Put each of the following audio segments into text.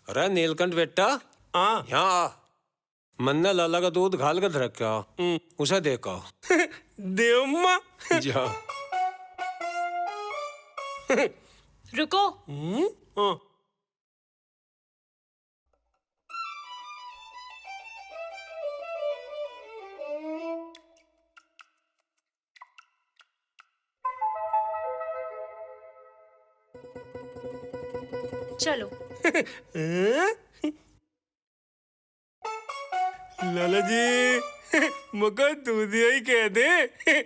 अरे नीलकंठ बेटा, हाँ यहाँ आ। मन्ने लाला का दूध घाल कर रखा, उसे देखा। देवम्मा। जा। रुको। हाँ। चलो। लाला जी मगर दूध ही कह दे।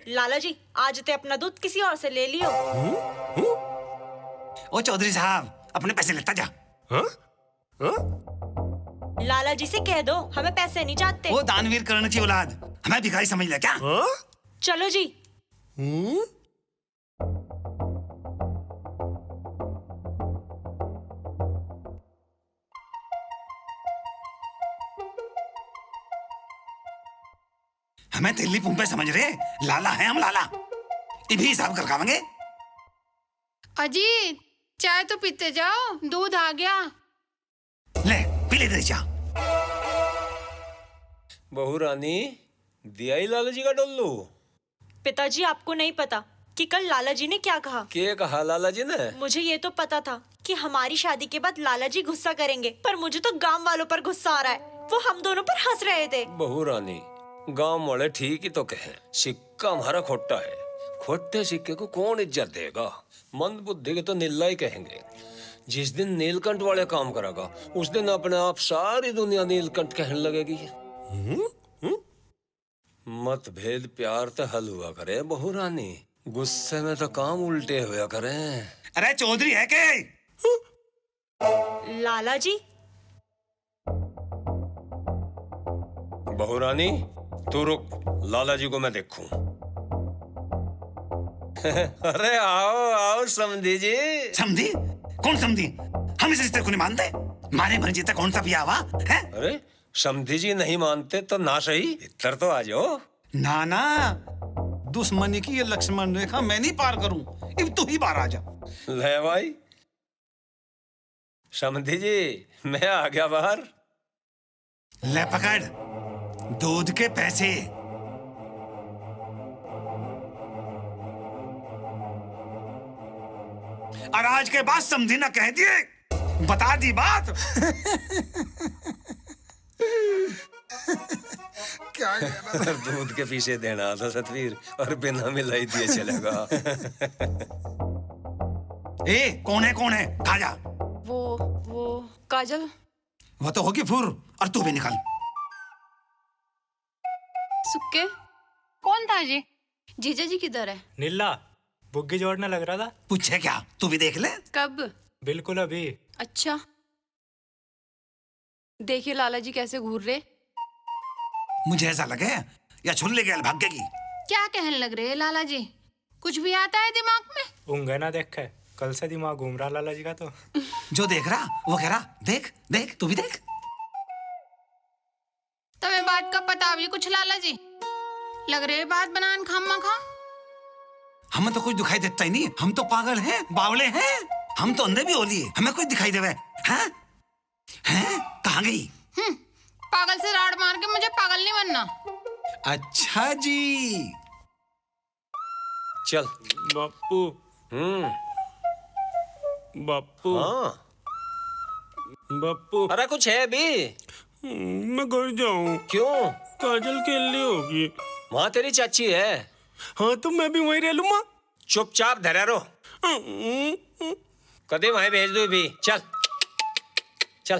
लाला जी आज ते अपना दूध किसी और से ले लियो। ओ चौधरी साहब अपने पैसे लेता जा। हाँ? हाँ? लाला जी से कह दो हमें पैसे नहीं चाहते। वो दानवीर कर्ण की औलाद हमें भिखारी समझ ले क्या? हाँ? चलो जी। हमें दिल्ली पुंपे समझ रहे, लाला है हम लाला। ये भी हिसाब कर खावेंगे। अजीत चाय तो पीते जाओ, दूध आ गया। ले पी ले जा। बहू रानी, दिया ही लाला जी का डोलू। पिताजी आपको नहीं पता कि कल लाला जी ने क्या कहा। क्या कहा लाला जी ने? मुझे ये तो पता था कि हमारी शादी के बाद लाला जी गुस्सा करेंगे, पर मुझे तो गांव वालों पर गुस्सा आ रहा है। वो हम दोनों पर हंस रहे थे। बहू रानी, गांव वाले ठीक ही तो कहे, सिक्का हमारा खोटा है। खोटे सिक्के को कौन इज्जत देगा? मंद बुद्धि के तो निल्ला ही कहेंगे। जिस दिन नीलकंठ वाले काम करेगा उस दिन अपने आप सारी दुनिया नीलकंठ कहने लगेगी। मतभेद प्यार तो हल हुआ करे बहू रानी, गुस्से में तो काम उल्टे हुआ करें। अरे चौधरी है के? लाला जी। बहू रानी तू रुक, लाला जी को मैं देखूं। अरे आओ आओ समधी जी। समधी? कौन समधी? हम इस रिश्ते को नहीं मानते। मारे मर जीता कौन सा पिया हुआ है? अरे समधी जी नहीं मानते तो ना सही, इधर तो आ जाओ। ना ना, दुश्मनी की ये लक्ष्मण रेखा मैं नहीं पार करूं। अब तू ही बाहर आ जा। ले भाई समधी जी, मैं आ गया बाहर। ले पकड़ दूध के पैसे। और आज के बाद समझी ना कह दिए, बता दी बात। क्या दूध के पीछे देना था सतवीर, और बिना मिलाई दिए चलेगा। ए कौन है खा जा। वो काजल। वो तो होगी फुर, और तू भी निकल। सुक्के कौन था जी? जीजा जी किधर है? नीला बुग्गी जोड़ने लग रहा था। पूछे क्या? तू भी देख ले। कब? बिल्कुल अभी। अच्छा देखिए लाला जी कैसे घूर रहे। मुझे ऐसा लगे या छुल्ले गैल भागेगी। क्या कहने लग रहे हैं लाला जी? कुछ भी आता है दिमाग में? ऊँगे ना देख के, कल से दिमाग घूम रहा लाला जी का तो। जो देख रहा वो कह रहा देख देख, तू भी देख। तुम्हें बात का पता भी कुछ लाला जी? लग रहे बात बनान खामा खा। हमें तो कुछ दिखाई देता ही नहीं। हम तो पागल हैं, बावले हैं। हम तो अंधे भी हो लिए, हमें कुछ दिखाई देवे हैं? कहाँ गई? पागल से राड़ मार के मुझे पागल नहीं बनना। अच्छा जी। चल बापू। बापू। हाँ बापू। अरे कुछ है भी? मैं घर जाऊं। क्यों? काजल खेलनी होगी। वहाँ तेरी चाची है। हाँ तो मैं भी वहीं रह लूंगा। चुपचाप धरे रहो, कदे वहीं भेज दो भी। चल चल।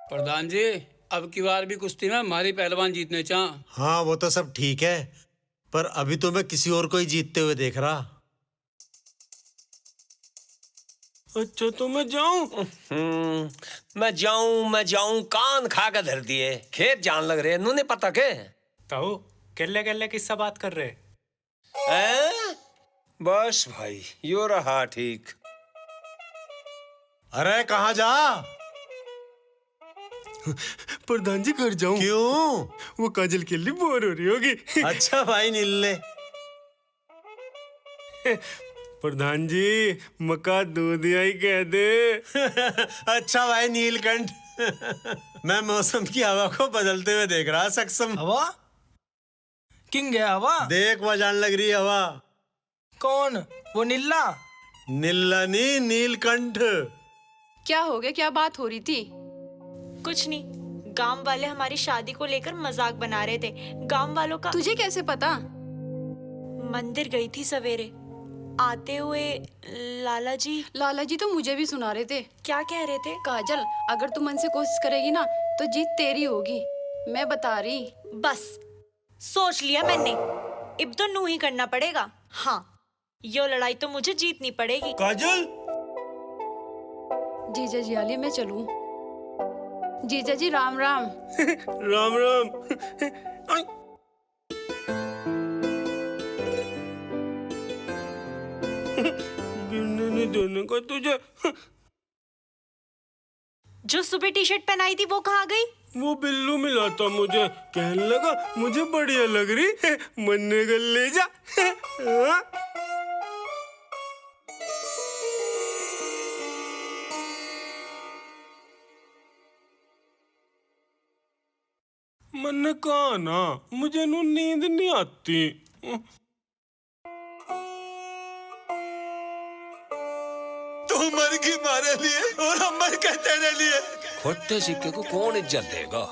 प्रधान जी अब की बार भी कुश्ती में हमारी पहलवान जीतने चाह। हाँ वो तो सब ठीक है, पर अभी तो मैं किसी और को ही जीतते हुए देख रहा। अच्छा तो मैं जाऊं? मैं जाऊं कान खा कर धर दिए। खेत जान लग रहे नहीं पता के। ताऊ केले केले किससे बात कर रहे? बस भाई यो रहा ठीक। अरे कहाँ जा? प्रधान जी घर जाऊं। क्यों? वो काजल के लिए बोर हो रही होगी। अच्छा भाई नीले। प्रधान जी मका दूधिया ही कह दे। अच्छा भाई नीलकंठ, मैं मौसम की हवा को बदलते हुए देख रहा सक्षम। हवा किंग है हवा। देख बजान लग रही है हवा। कौन वो नीला? नीला नहीं, नीलकंठ। क्या हो गया, क्या बात हो रही थी? कुछ नहीं, गांव वाले हमारी शादी को लेकर मजाक बना रहे थे। गांव वालों का। तुझे कैसे पता? मंदिर गई थी सवेरे, आते हुए लाला जी तो मुझे भी सुना रहे थे। क्या कह रहे थे? काजल, अगर तू मन से कोशिश करेगी ना तो जीत तेरी होगी, मैं बता रही। बस सोच लिया मैंने, अब तो नू ही करना पड़ेगा। हाँ, यो लड़ाई तो मुझे जीतनी पड़ेगी। काजल, जीजा जी आलिए, मैं चलूं? जीजा जी राम राम। राम राम। आई। गिरने नहीं देने का तुझे। जो सुबह टी शर्ट पहनाई थी वो कहाँ गई? वो बिल्लू मिला था मुझे, कहने लगा मुझे बढ़िया लग रही है, मन्ने का ले जा। हाँ? मैंने कहा ना मुझे नू नींद नहीं आती। तू मर गई हमारे लिए और हम मर गए तेरे लिए। खोटे सिक्के को कौन इज्जत देगा?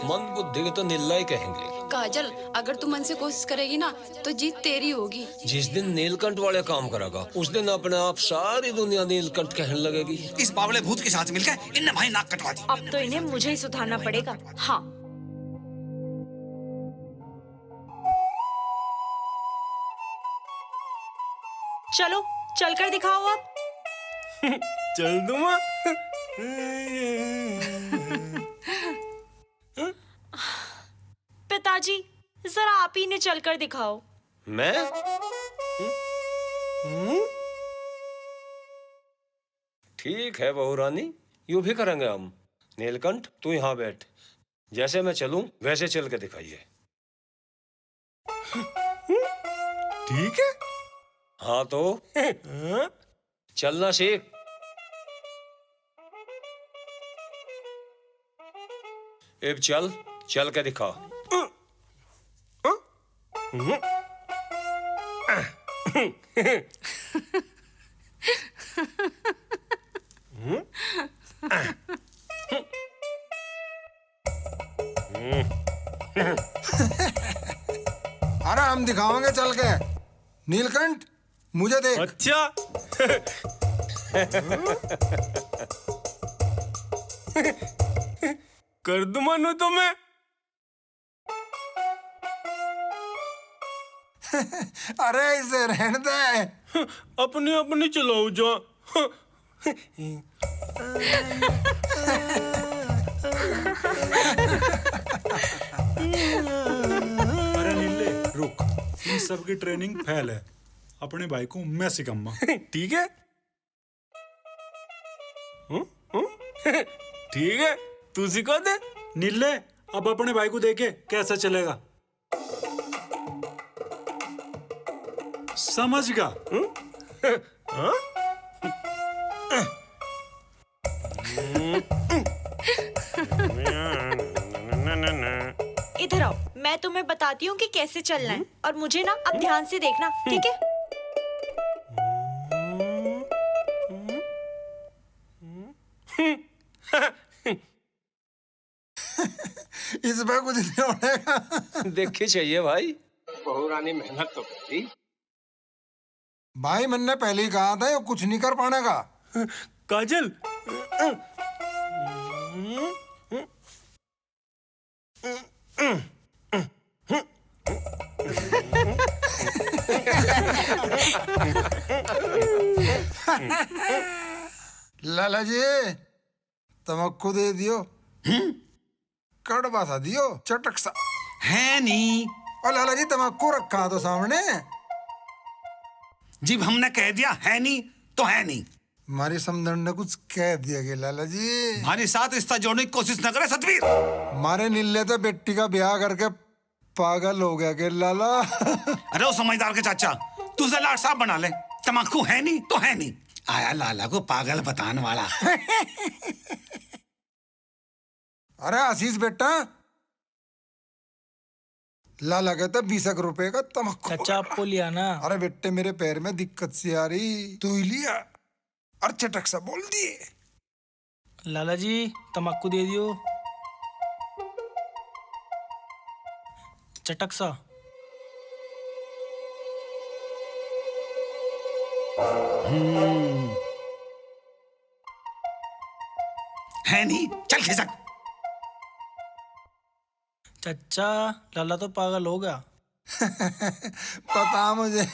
मंद बुद्धि के तो निल्ला ही कहेंगे। काजल, अगर तू मन से कोशिश करेगी ना तो जीत तेरी होगी। जिस दिन नीलकंठ वाले काम करेगा उस दिन अपने आप सारी दुनिया नीलकंठ कहने लगेगी। इस बावले भूत के साथ मिलकर इनने भाई नाक कटवा दी। अब तो इन्हें मुझे ही सुधारना पड़ेगा। हाँ, चलो चलकर दिखाओ अब। चल दूँगा। पिताजी, जरा आप ही ने चलकर दिखाओ। मैं? ठीक है बहू रानी, यूं भी करेंगे हम। नीलकंठ तू यहाँ बैठ, जैसे मैं चलूं वैसे चल के दिखाइए। ठीक है। हाँ तो चलना सीख। अब चल, चल के दिखा। अरे हम दिखाओगे चल के। नीलकंठ मुझे देख। अच्छा। कर दूं मानो तो मैं। अरे इसे रहने दे। अपनी अपनी चलाओ जा। अरे नीले रुक, इन सब की ट्रेनिंग फेल है, अपने भाई को मैं सिखाऊंगा। ठीक है। ठीक है, तू सिखा दे। नीले अब अपने भाई को देखे कैसा चलेगा, समझगा? हाँ? इधर आओ, मैं तुम्हें बताती हूँ कि कैसे चलना है, और मुझे ना अब ध्यान से देखना, ठीक है? इस पे कुछ नहीं होगा। देखी चाहिए भाई। बहू रानी मेहनत तो करी। भाई मैंने पहले ही कहा था ये कुछ नहीं कर पानेगा। काजल, लाला जी तमक्कू दे दियो। कड़वा सा दियो, चटक सा है नहीं। और लाला जी तमक्कू रखा तो सामने। जब हमने कह दिया है नहीं तो है नहीं। हमारी समझन ने कुछ कह दिया कि लाला जी हमारे साथ रिश्ता जोड़ने की कोशिश न करे सतवीर। हमारे नीले तो बेटी का ब्याह करके पागल हो गया कि लाला। अरे वो समझदार के चाचा, तू उसे लाट साहब बना ले, तमाकू है नहीं तो है नहीं। आया लाला को पागल बताने वाला। अरे आशीष बेटा, लाला कहता 20 रुपए का तम्बाकू। चाचा आपको लिया ना। अरे बेटे मेरे पैर में दिक्कत सी आ रही, तू ही लिया और चटक सा बोल दिए। लाला जी तम्बाकू दे दियो, चटक सा। है नहीं, चल खिसक। चचा लाला तो पागल हो गया। पता मुझे।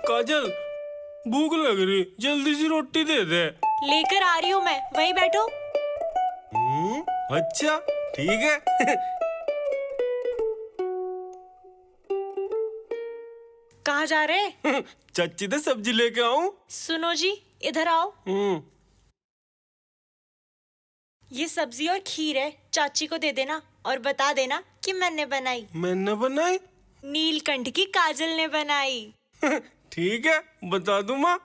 काजल, भूख लग रही, जल्दी सी रोटी दे दे। लेकर आ रही हूँ मैं, वहीं बैठो। अच्छा ठीक है। कहाँ जा रहे? चाची तो सब्जी लेके आऊं। सुनो जी, इधर आओ। ये सब्जी और खीर है, चाची को दे देना और बता देना कि मैंने बनाई। मैंने बनाई? नीलकंठ की काजल ने बनाई। ठीक है, बता दूं माँ।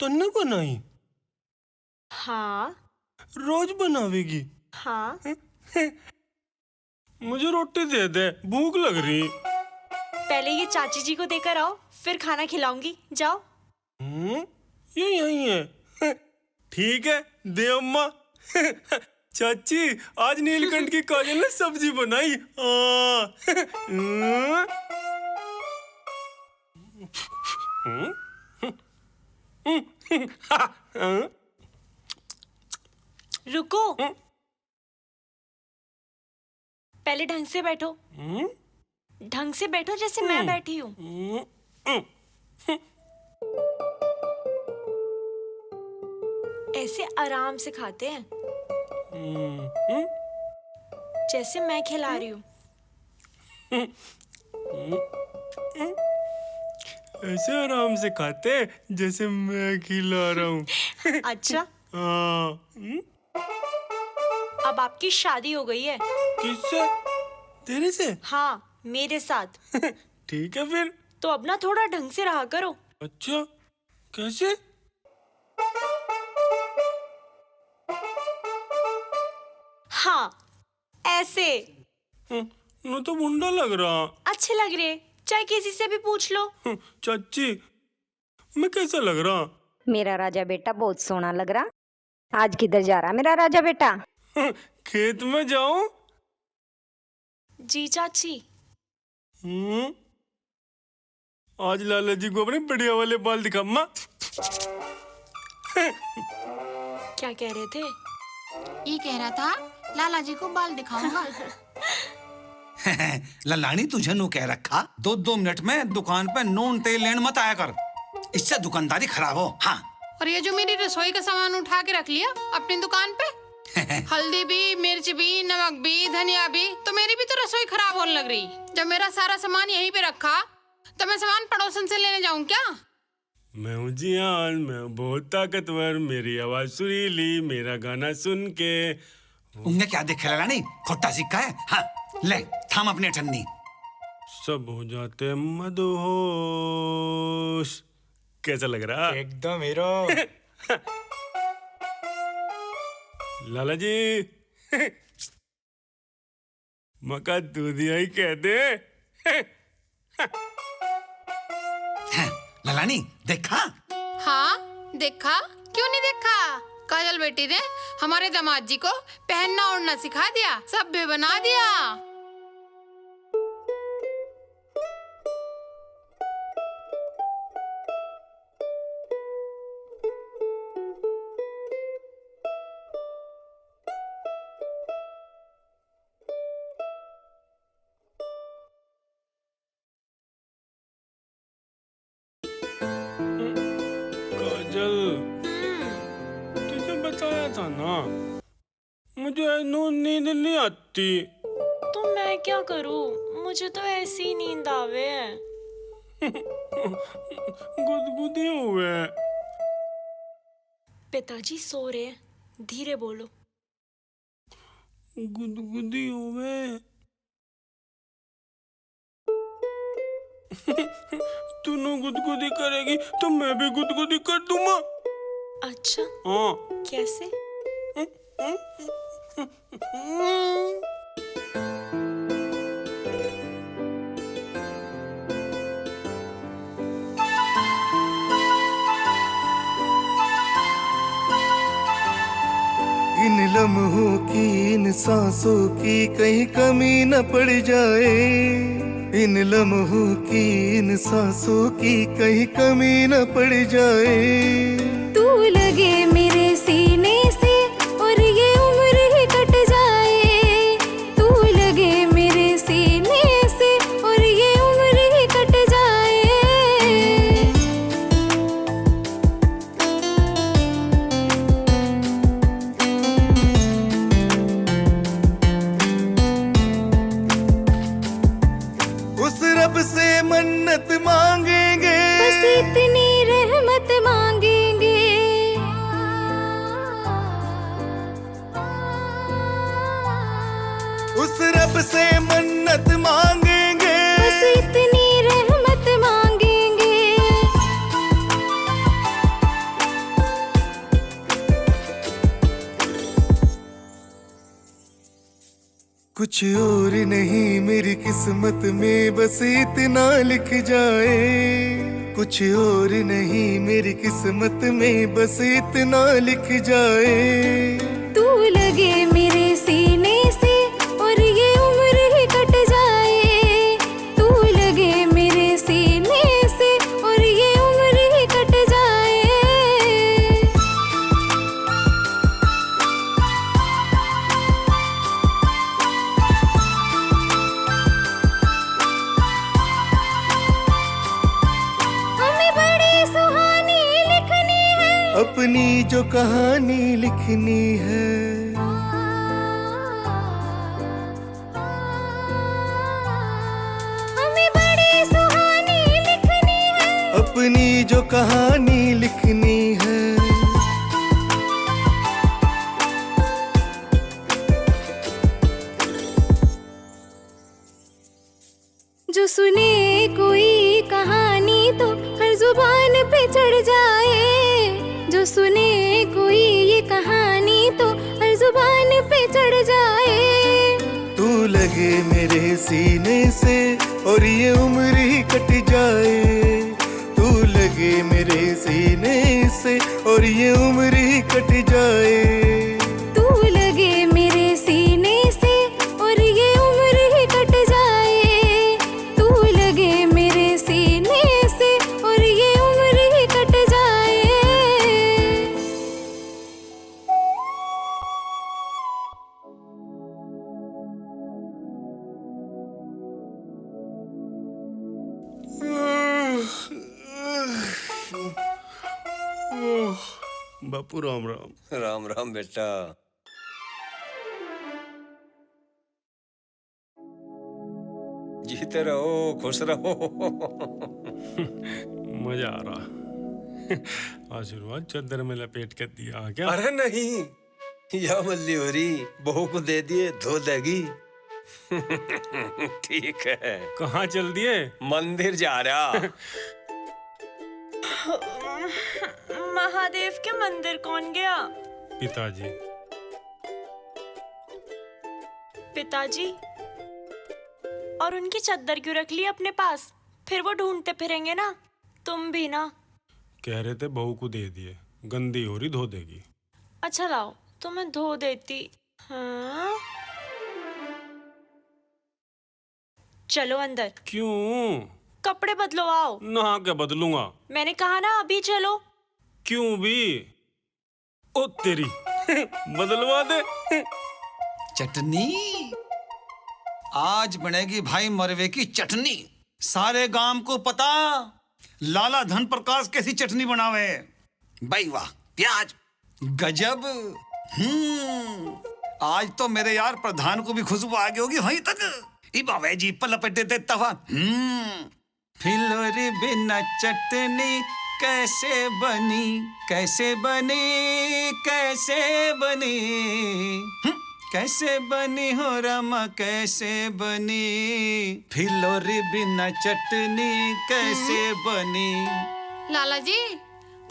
तन्ने बनाई? हाँ। रोज बनावेगी? हाँ। मुझे रोटी दे दे, भूख लग रही। पहले ये चाची जी को देकर आओ, फिर खाना खिलाऊंगी। जाओ। ये यही है। ठीक है, दे अम्मा। चाची, आज नीलकंठ की काजल ने सब्जी बनाई। रुको, पहले ढंग से बैठो। ढंग से बैठो जैसे मैं बैठी हूँ। ऐसे आराम से खाते हैं, जैसे मैं खिला रही हूँ। ऐसे आराम से खाते हैं जैसे मैं खिला रहा हूँ। अच्छा। हाँ। अब आपकी शादी हो गई है। किससे? तेरे से? हाँ, मेरे साथ। ठीक है फिर। तो अब ना थोड़ा ढंग से रहा करो। अच्छा, कैसे? हाँ, ऐसे। मैं तो मुंडा लग रहा। अच्छे लग रहे, चाहे किसी से भी पूछ लो। चाची, मैं कैसा लग रहा? मेरा राजा बेटा बहुत सोना लग रहा। आज किधर जा रहा मेरा राजा बेटा? खेत में जाऊं? जी चाची। आज लाला जी को अपने बढ़िया वाले बाल दिखा। माँ, क्या कह रहे थे? ये कह रहा था लाला जी को बाल दिखाऊंगा। ललानी तुझे नु कह रखा 2-2 मिनट में दुकान पे नून तेल लेने मत आया कर, इससे दुकानदारी खराब हो। हाँ। और ये जो मेरी रसोई का सामान उठा के रख लिया अपनी दुकान पे, हल्दी भी, मिर्च भी, नमक भी, धनिया भी, तो मेरी भी तो रसोई खराब होने लग रही। जब मेरा सारा सामान यहीं पे रखा तो मैं सामान पड़ोसन से लेने जाऊं क्या? मैं हूँ जियान, मैं बहुत ताकतवर, मेरी आवाज सुरीली, मेरा गाना सुन के। उनने क्या देख रहा नहीं, खोटा सिक्का है। हाँ, ले थाम अपनी ठन्नी। सब हो जाते मदहोश। कैसा लग रहा? एकदम हीरो। लाला जी, मका दूधिया ही कह दे। ललानी देखा? हाँ देखा, क्यों नहीं देखा? काजल बेटी ने हमारे दामाद जी को पहनना ओढ़ना सिखा दिया, सभ्य बना दिया। काजल, तुझे बताया था ना, मुझे नींद नहीं आती। तो मैं क्या करूं? मुझे तो ऐसी नींद आवे है। गुदगुदी हुए। पिताजी सो रहे हैं, धीरे बोलो। गुदगुदी हूँ मैं। तूने गुदगुदी करेगी तो मैं भी गुदगुदी कर दूंगा। अच्छा, हाँ। कैसे? इन लम्हों की, इन सांसों की कहीं कमी न पड़ जाए। इन लम्हों की, इन सांसों की कहीं कमी न पड़ जाए। तू लगे मेरे सीने से और ये उम्र ही कट जाए। तू लगे मेरे सीने से और ये उम्र ही कट जाए। उस रब से मन्नत मांगेंगे, बस इतनी रहमत मांगेंगे। उस रब से मन्नत मांगेंगे, बस इतनी रहमत मांगेंगे। कुछ और नहीं मेरी किस्मत में बस इतना लिख जाए। कुछ और नहीं मेरी किस्मत में बस इतना लिख जाए। तू लगे मेरे सीने से और ये उम्र ही कट जाए। तू लगे मेरे सीने से और ये उम्र ही कट जाए। हमें बड़ी सुहानी लिखनी है, अपनी जो कहानी लिखनी है। हमें बड़ी सुहानी लिखनी है। अपनी जो कहानी लिखनी है। जो सुने कोई कहानी तो हर जुबान पे चढ़ जाए। जो सुने कोई ये कहानी तो हर जुबान पे चढ़ जाए। तू लगे मेरे सीने से और ये उम्र ही कट जाए। तू लगे मेरे सीने से और ये उम्र ही कट जाए। तू लगे मेरे सीने से और ये उम्र ही कट जाए। तू लगे मेरे सीने से और ये उम्र ही कट जाए। बापू राम राम। राम राम बेटा। जीते रहो, खुश रहो। मजा आ रहा। आशीर्वाद चादर में लपेट कर दिया क्या? अरे नहीं, या मल्ली हो रही बहू को दे दिए, धो देगी। ठीक है। कहाँ चल दिए? मंदिर जा रहा। महादेव के मंदिर कौन गया? पिताजी। पिताजी? और उनकी चद्दर क्यों रख ली अपने पास? फिर वो ढूंढते फिरेंगे ना। तुम भी ना। कह रहे थे बहू को दे दिए, गंदी हो रही, धो देगी। अच्छा लाओ, तो मैं धो देती। हाँ? चलो अंदर। क्यों? कपड़े बदलो, आओ। नहा के बदलूंगा। मैंने कहा ना अभी चलो। क्यों भी? ओ तेरी। बदलवा दे। चटनी आज बनेगी भाई, मरवे की चटनी। सारे गांव को पता लाला धन प्रकाश कैसी चटनी बनावे। भाई वाह, प्याज गजब। आज तो मेरे यार प्रधान को भी खुशबू आ गई होगी वहीं तक। इबावे जी पलपटे दे तवा। फिलोरी बिना चटनी कैसे बनी, कैसे बनी, कैसे बनी। कैसे बनी हो रमा कैसे बनी, फिलोरी बिना चटनी कैसे बनी। लाला जी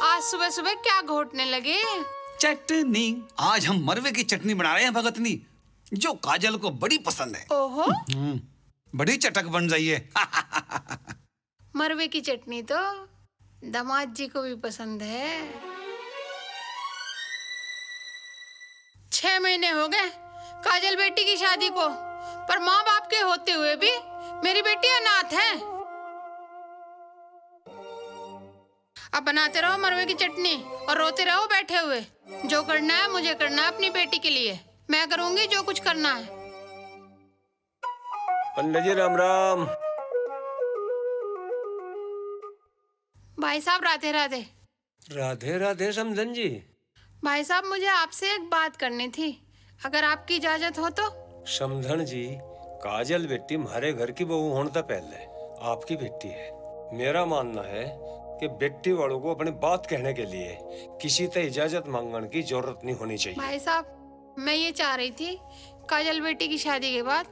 आज सुबह सुबह क्या घोटने लगे? चटनी। आज हम मरवे की चटनी बना रहे हैं भगतनी, जो काजल को बड़ी पसंद है। ओहो, बड़ी चटक बन रही है। मरवे की चटनी तो दामाद जी को भी पसंद है। 6 महीने हो गए काजल बेटी की शादी को, पर माँ बाप के होते हुए भी मेरी बेटी अनाथ है। अब बनाते रहो मरवे की चटनी और रोते रहो बैठे हुए। जो करना है मुझे करना है अपनी बेटी के लिए, मैं करूंगी जो कुछ करना है। पंडित जी राम राम। भाई साहब राधे राधे। राधे राधे समधन जी। भाई साहब मुझे आपसे एक बात करनी थी, अगर आपकी इजाजत हो तो। समधन जी, काजल बेटी हमारे घर की बहू होने तो पहले आपकी बेटी है। मेरा मानना है कि बेटी वालों को अपनी बात कहने के लिए किसी से इजाजत मांगने की जरूरत नहीं होनी चाहिए। भाई साहब मैं ये चाह रही थी, काजल बेटी की शादी के बाद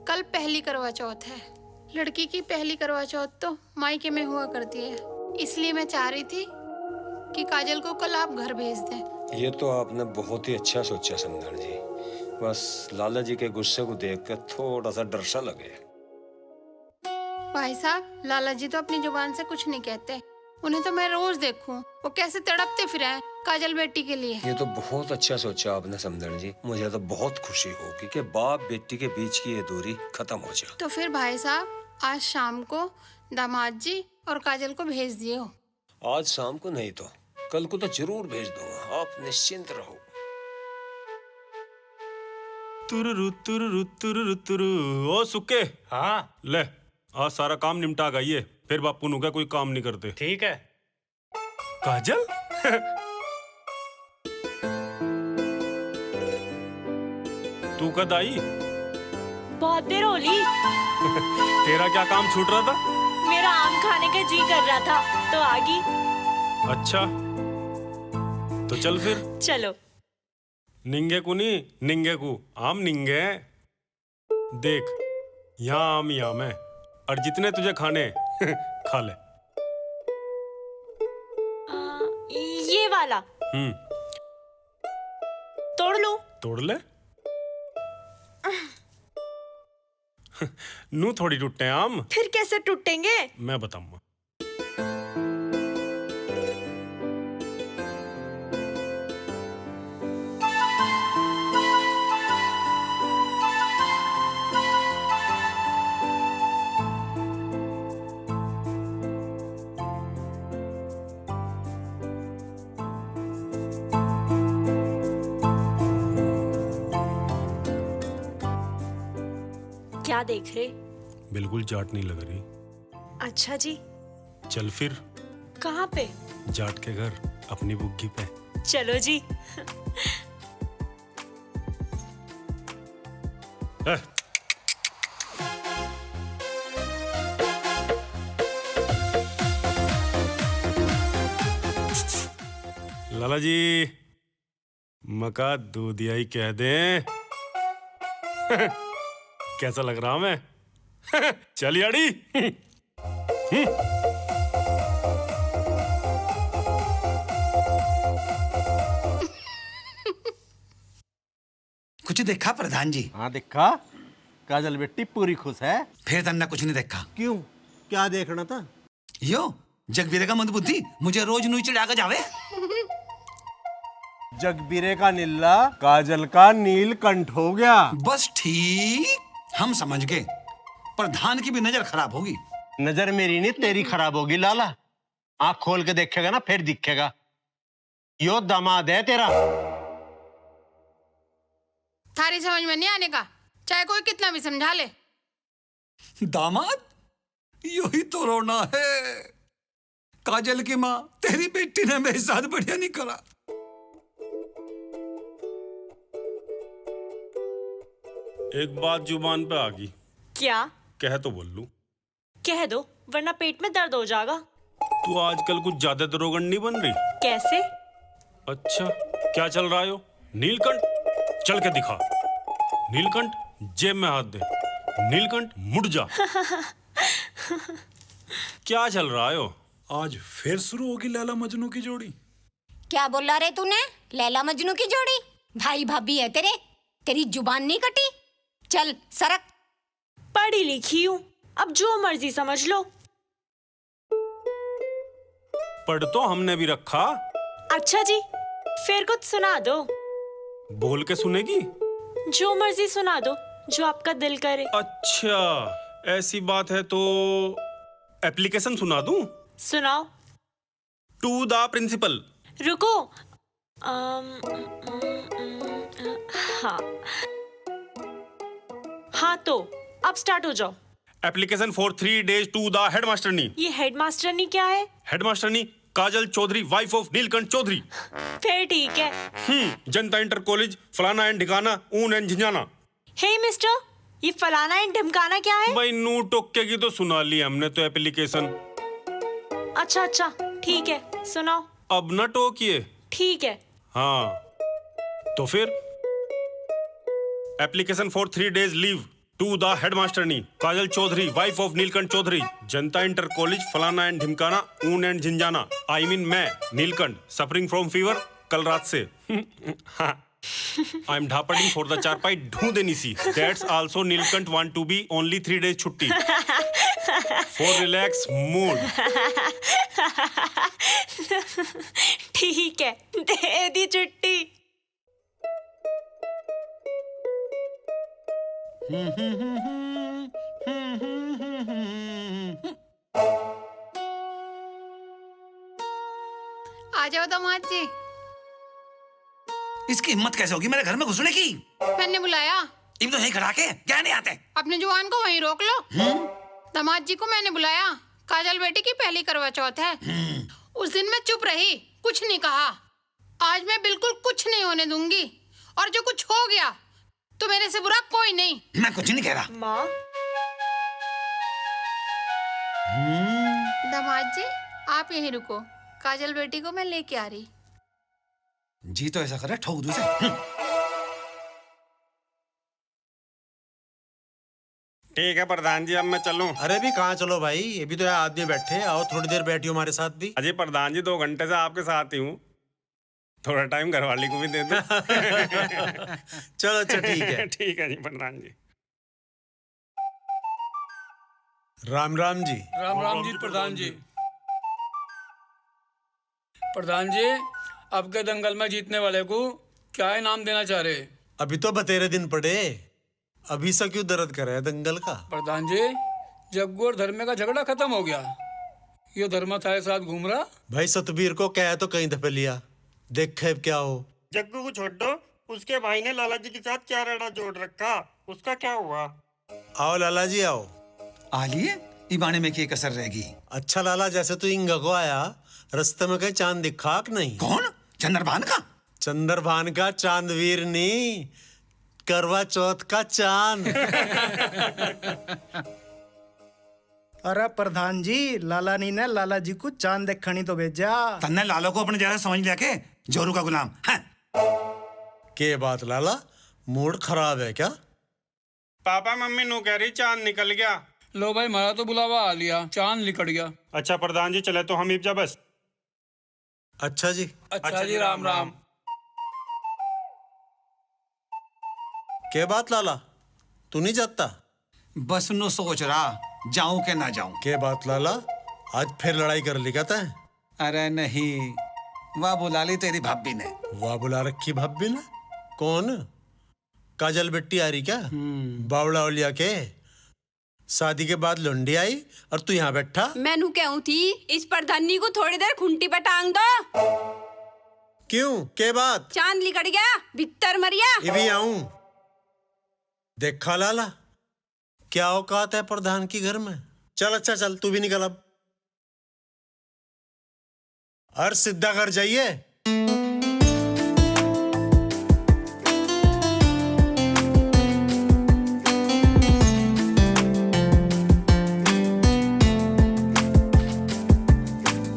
कल पहली करवा चौथ है। लड़की की पहली करवा चौथ तो मायके में हुआ करती है, इसलिए मैं चाह रही थी कि काजल को कल आप घर भेज दें। ये तो आपने बहुत ही अच्छा सोचा समधन जी, बस लाला जी के गुस्से को देखकर थोड़ा सा डर सा लगे। भाई साहब लाला जी तो अपनी जुबान से कुछ नहीं कहते, उन्हें तो मैं रोज देखूं वो कैसे तड़पते फिरे काजल बेटी के लिए। ये तो बहुत अच्छा सोचा आपने समधन जी, मुझे तो बहुत खुशी होगी कि बाप बेटी के बीच की ये दूरी खत्म हो जाए। तो फिर भाई साहब आज शाम को दामाद जी और काजल को भेज दियो। आज शाम को नहीं तो कल को तो जरूर भेज दूंगा, आप निश्चिंत रहो। तुरुरु तुरुरु तुरुरु तुरु। ओ सुके, हाँ ले आज सारा काम निपटा गई, फिर बापू नु का कोई काम नहीं करते। ठीक है। काजल तू कद आई? बहुत देर हो ली। तेरा क्या काम छूट रहा था? मेरा आम खाने का जी कर रहा था तो आ गई। अच्छा तो चल फिर। चलो। निंगे को नहीं, निंगे को आम निंगे। देख यहाँ आम ही आम है, और जितने तुझे खाने खा ले। ये वाला तोड़ लो। तोड़ ले। नू थोड़ी टूटे आम। फिर कैसे टूटेंगे? मैं बताऊंगा। क्या देख रहे? बिल्कुल जाट नहीं लग रही। अच्छा जी। चल फिर। कहाँ पे? जाट के घर, अपनी बुग्गी पे। चलो जी। लाला जी मका दूधिया ही कह दे। कैसा लग रहा मैं? चल याड़ी। कुछ देखा प्रधान जी? हाँ देखा, काजल बेटी पूरी खुश है। फिर तन्ना कुछ नहीं देखा। क्यों, क्या देखना था? यो जगवीरे का मंदबुद्धि मुझे रोज नुई चढ़ा कर जावे। जगबीरे का नीला काजल का नीलकंठ हो गया। बस ठीक, हम समझ गए। प्रधान की भी नजर खराब होगी। नजर मेरी नहीं तेरी खराब होगी लाला। आंख खोल के देखेगा ना फिर दिखेगा। यो दामाद है तेरा। थारी समझ में नहीं आने का, चाहे कोई कितना भी समझा ले। दामाद? यू ही तो रोना है। काजल की माँ, तेरी बेटी ने मेरे साथ बढ़िया नहीं करा। एक बात जुबान पे आ गई। क्या? कह तो बोल लूं। कह दो वरना पेट में दर्द हो जाएगा। तू आजकल कुछ ज्यादा दरोगन नहीं बन रही। कैसे? अच्छा क्या चल रहा है? नीलकंठ चल के दिखा। नीलकंठ जेब में हाथ दे। नीलकंठ मुड़ जा। क्या चल रहा है हो? आज फिर शुरू होगी लैला मजनू की जोड़ी। क्या बोला रे तूने? लैला मजनू की जोड़ी? भाई भाभी है तेरे, तेरी जुबान नहीं कटी? चल सरक। पढ़ी लिखी हूँ, अब जो मर्जी समझ लो। पढ़ तो हमने भी रखा। अच्छा जी, फिर कुछ सुना दो। बोल के सुनेगी? जो मर्जी सुना दो, जो आपका दिल करे। अच्छा, ऐसी बात है तो एप्लीकेशन सुना दूं? सुनाओ। To the principal. रुको। हाँ हाँ, तो अब स्टार्ट हो जाओ। Application for 3 days to the हेडमास्टरनी। ये हेडमास्टरनी क्या है? हेडमास्टरनी काजल चौधरी, वाइफ ऑफ नीलकंठ चौधरी। फिर ठीक है। जनता इंटर कॉलेज, फलाना एंड ढिकाना, ऊन एंड झंझाना। हे मिस्टर, ये फलाना एंड ढिमकाना क्या है? भाई नू टोके की तो सुना ली हमने तो एप्लीकेशन। अच्छा अच्छा, ठीक है, सुनाओ। अब न टोकिए। ठीक है। हाँ, तो फिर application for 3 days leave to the हेडमास्टरनी Kajal Chaudhary, wife of Neelkanth Chaudhary, Janata inter college, फलाना एंड ढिमकाना, ऊन एंड झंझाना। आई मीन मैं नीलकंठ, सफरिंग फ्रॉम फीवर कल रात से। हाँ, आई एम ढापटिंग फॉर द चारपाई ढूंढनी सी। That's also Neelkanth want to be only 3 days छुट्टी फॉर रिलैक्स मूड। ठीक है, दे दी छुट्टी। आ जाओ दामाद जी। इसकी हिम्मत कैसे होगी मेरे घर में घुसने की? मैंने बुलाया। इन तो यहीं खड़ा के क्या नहीं आते? अपने जुबान को वहीं रोक लो। दामाद जी को मैंने बुलाया। काजल बेटी की पहली करवा चौथ है। उस दिन मैं चुप रही, कुछ नहीं कहा। आज मैं बिल्कुल कुछ नहीं होने दूंगी, और जो कुछ हो गया तो मेरे से बुरा कोई नहीं। मैं कुछ नहीं कह रहा। माँ। दामाद जी आप यहीं रुको, काजल बेटी को मैं लेके आ रही। जी तो ऐसा करे ठोक दूँ से। ठीक है प्रधान जी, अब मैं चलूं? अरे भी कहाँ चलो भाई, ये भी तो यहाँ आदमी बैठे। आओ थोड़ी देर बैठियो हमारे साथ भी। अजय प्रधान जी 2 घंटे से आपके साथ ही हूँ, थोड़ा टाइम घरवाली को भी दे दो। चलो अच्छा ठीक है। ठीक है जी प्रधान जी। राम राम जी। राम राम जी प्रधान जी। प्रधान जी, अब के दंगल में जीतने वाले को क्या इनाम देना चाह रहे? अभी तो बतेरे दिन पड़े, अभी से क्यों दर्द कर रहे हैं दंगल का? प्रधान जी, जग्गू और धर्मे का झगड़ा खत्म हो गया। ये धर्मा थारे साथ घूम रहा। भाई सतबीर को कह तो कहीं दफे लिया, देखे क्या हो। जग्गू को छोड़ दो, उसके भाई ने लाला जी के साथ क्या रड़ा जोड़ रखा, उसका क्या हुआ? आओ लाला जी आओ। आलिए इबाने में की कसर रहेगी। अच्छा लाला, जैसे तू इंगा को आया, रास्ते में कहीं चांद दिखा कि नहीं? कौन? चंद्रभान का? चंद्रभान का चांदवीर नहीं, करवा चौथ का चांद। अरे प्रधान जी, लाला नी ने लाला जी को चांद देखनी तो भेजा। तन्ने लाला को अपने जैसा समझ लिया के जोरू का गुलाम है। के बात लाला, मूड खराब है क्या? पापा मम्मी नो कह रही चांद निकल गया। लो भाई, हमारा तो बुलावा आ लिया, चांद निकल गया। अच्छा प्रधान जी, चले तो हम इब्जा बस। अच्छा जी। अच्छा जी, राम राम। के बात लाला, तू नहीं जाता? बस नो सोच रहा जाऊं के ना जाऊं। के बात लाला, आज फिर लड़ाई कर ली कहता है? अरे नहीं, वाह बुला ली तेरी भाभी ने। वाह बुला रखी भाभी ने? कौन? काजल बेटी आ रही क्या? बावड़ा ओलिया के शादी के बाद लुंडी आई और तू यहाँ बैठा। मैनू कहूं थी इस प्रधानी को थोड़ी देर खुंटी पे टांग दो। क्यों? के बात? चांद लिकड़ गया, भीतर मरिया। ये भी आऊं? देखा लाला, क्या औकात है प्रधान की घर में। चल अच्छा चल, तू भी निकल अब। और सीधा घर जाइए।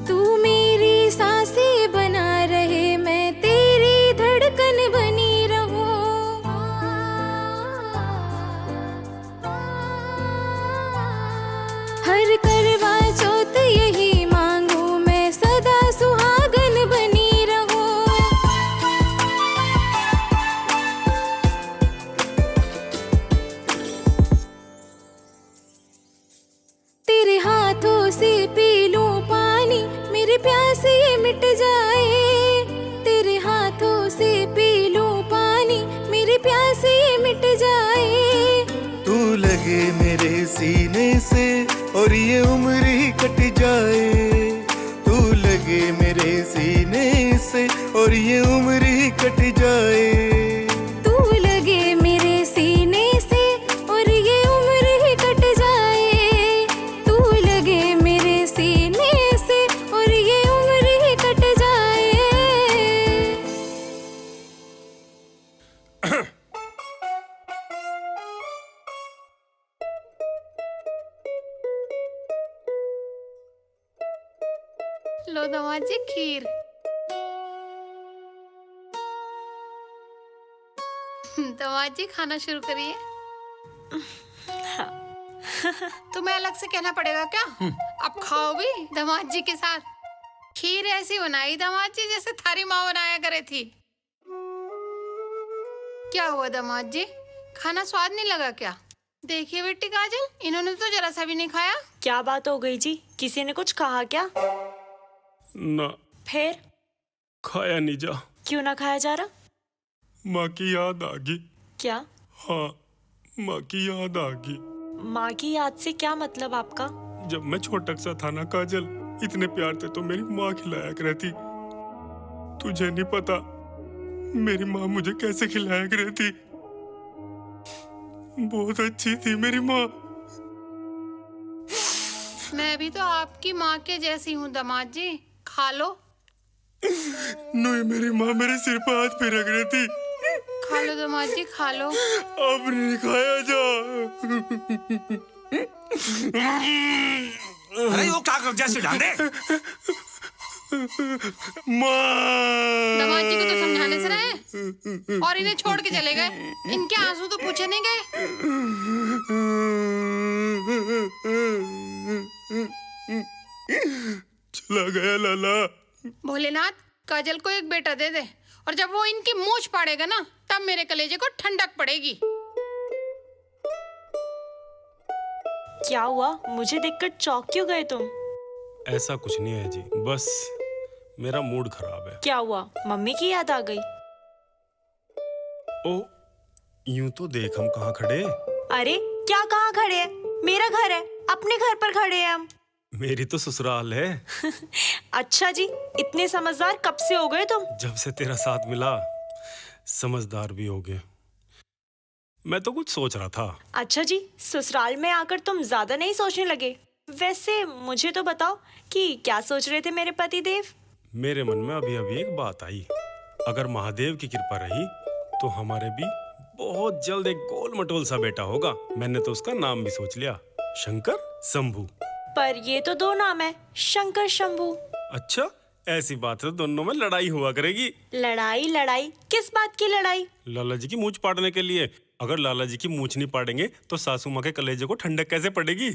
तू मेरी सांसें बना रहे, मैं तेरी धड़कन बनी रहूं। से पी लूं पानी, मेरी प्यास ये मिट जाए। तेरे हाथों से पी लूं पानी, मेरी प्यास ये मिट जाए। तू लगे मेरे सीने से और ये उम्र ही कट जाए। तू लगे मेरे सीने से और ये उम्र ही कट जाए। तू लगे मेरे सीने से और ये उम्र ही कट जाए। तू लगे मेरे सीने से और ये उम्र ही कट जाए। लो दामाद जी खीर। दामाद जी खाना शुरू करिए। तुम्हें अलग से कहना पड़ेगा क्या? अब खाओ भी दामाद जी के साथ। खीर ऐसी बनाई दामाद जी जैसे थारी माँ बनाया करे थी। क्या हुआ दामाद जी, खाना स्वाद नहीं लगा क्या? देखिए बेटी काजल, इन्होंने तो जरा सा भी नहीं खाया। क्या बात हो गई जी, किसी ने कुछ कहा क्या? ना, फिर खाया नहीं जा। क्यों ना खाया जा रहा? माँ की याद आ गई। क्या? हाँ, माँ की याद आ गई। माँ की याद से क्या मतलब आपका? जब मैं छोटा सा था ना काजल, इतने प्यार से तो मेरी माँ खिलाया करती। तुझे नहीं पता मेरी माँ मुझे कैसे खिलाया करती। बहुत अच्छी थी मेरी माँ। मैं भी तो आपकी माँ के जैसी हूँ दामाद जी, खा लो। नहीं, मेरी माँ मेरे सिर पर हाथ पे रख रही थी। खा लो दामाद जी, खा लो। अब नहीं खाया जा। अरे वो क्या कर जैसे डांडे। माँ, दामाद जी को तो समझाने से रहे और इन्हें छोड़ के चले गए। इनके आंसू तो पूछे नहीं गए। चला गया लाला। भोलेनाथ, काजल को एक बेटा दे दे और जब वो इनकी मूंछ पाड़ेगा ना, तब मेरे कलेजे को ठंडक पड़ेगी। क्या हुआ? मुझे देखकर चौंक क्यों गए तुम? ऐसा कुछ नहीं है जी, बस मेरा मूड खराब है। क्या हुआ? मम्मी की याद आ गई? ओ, यूं तो देख हम कहाँ खड़े। अरे क्या, कहाँ खड़े हैं? मेरा घर है, अपने घर पर खड़े हैं हम। मेरी तो ससुराल है। अच्छा जी, इतने समझदार कब से हो गए तुम? जब से तेरा साथ मिला समझदार भी हो गए। मैं तो कुछ सोच रहा था। अच्छा जी, ससुराल में आकर तुम ज्यादा नहीं सोचने लगे? वैसे मुझे तो बताओ कि क्या सोच रहे थे मेरे पति देव? मेरे मन में अभी अभी एक बात आई। अगर महादेव की कृपा रही तो हमारे भी बहुत जल्द एक गोल मटोल सा बेटा होगा। मैंने तो उसका नाम भी सोच लिया, शंकर शंभू। पर ये तो दो नाम है, शंकर शंभू। अच्छा, ऐसी बात है तो दोनों में लड़ाई हुआ करेगी। लड़ाई? लड़ाई किस बात की लड़ाई? लाला जी की मूंछ पाड़ने के लिए। अगर लाला जी की मूंछ नहीं पाड़ेंगे तो सासू माँ के कलेजे को ठंडक कैसे पड़ेगी?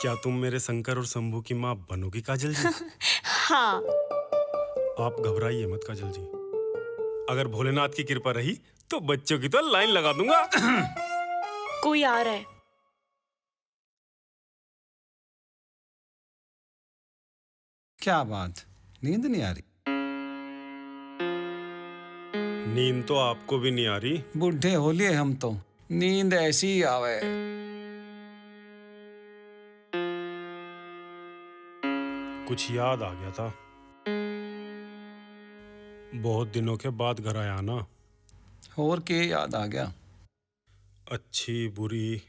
क्या तुम मेरे शंकर और शंभू की माँ बनोगी काजल जी? हाँ। आप घबराइए मत काजल जी। अगर भोलेनाथ की कृपा रही तो बच्चों की तो लाइन लगा दूंगा। कोई आ रहा है। क्या बात, नींद नहीं आ रही? नींद तो आपको भी नहीं आ रही? बूढ़े हो लिए हम तो, नींद ऐसी ही आवे। कुछ याद आ गया था। बहुत दिनों के बाद घर आया ना। और के याद आ गया? अच्छी बुरी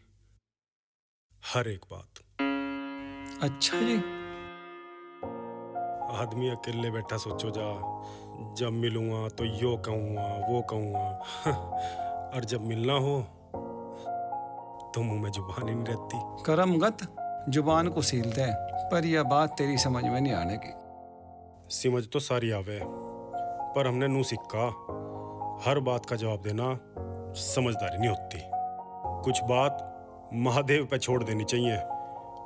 हर एक बात। अच्छा जी। आदमी अकेले बैठा सोचो जा, जब मिलूंगा तो यो कहूँगा वो कहूँगा। और जब मिलना हो तो मुंह में जुबान ही नहीं रहती। करमगत जुबान को सीलते हैं, पर यह बात तेरी समझ में नहीं आने की। समझ तो सारी आवे, पर हमने नू सिक्का हर बात का जवाब देना समझदारी नहीं होती। कुछ बात महादेव पे छोड़ देनी चाहिए,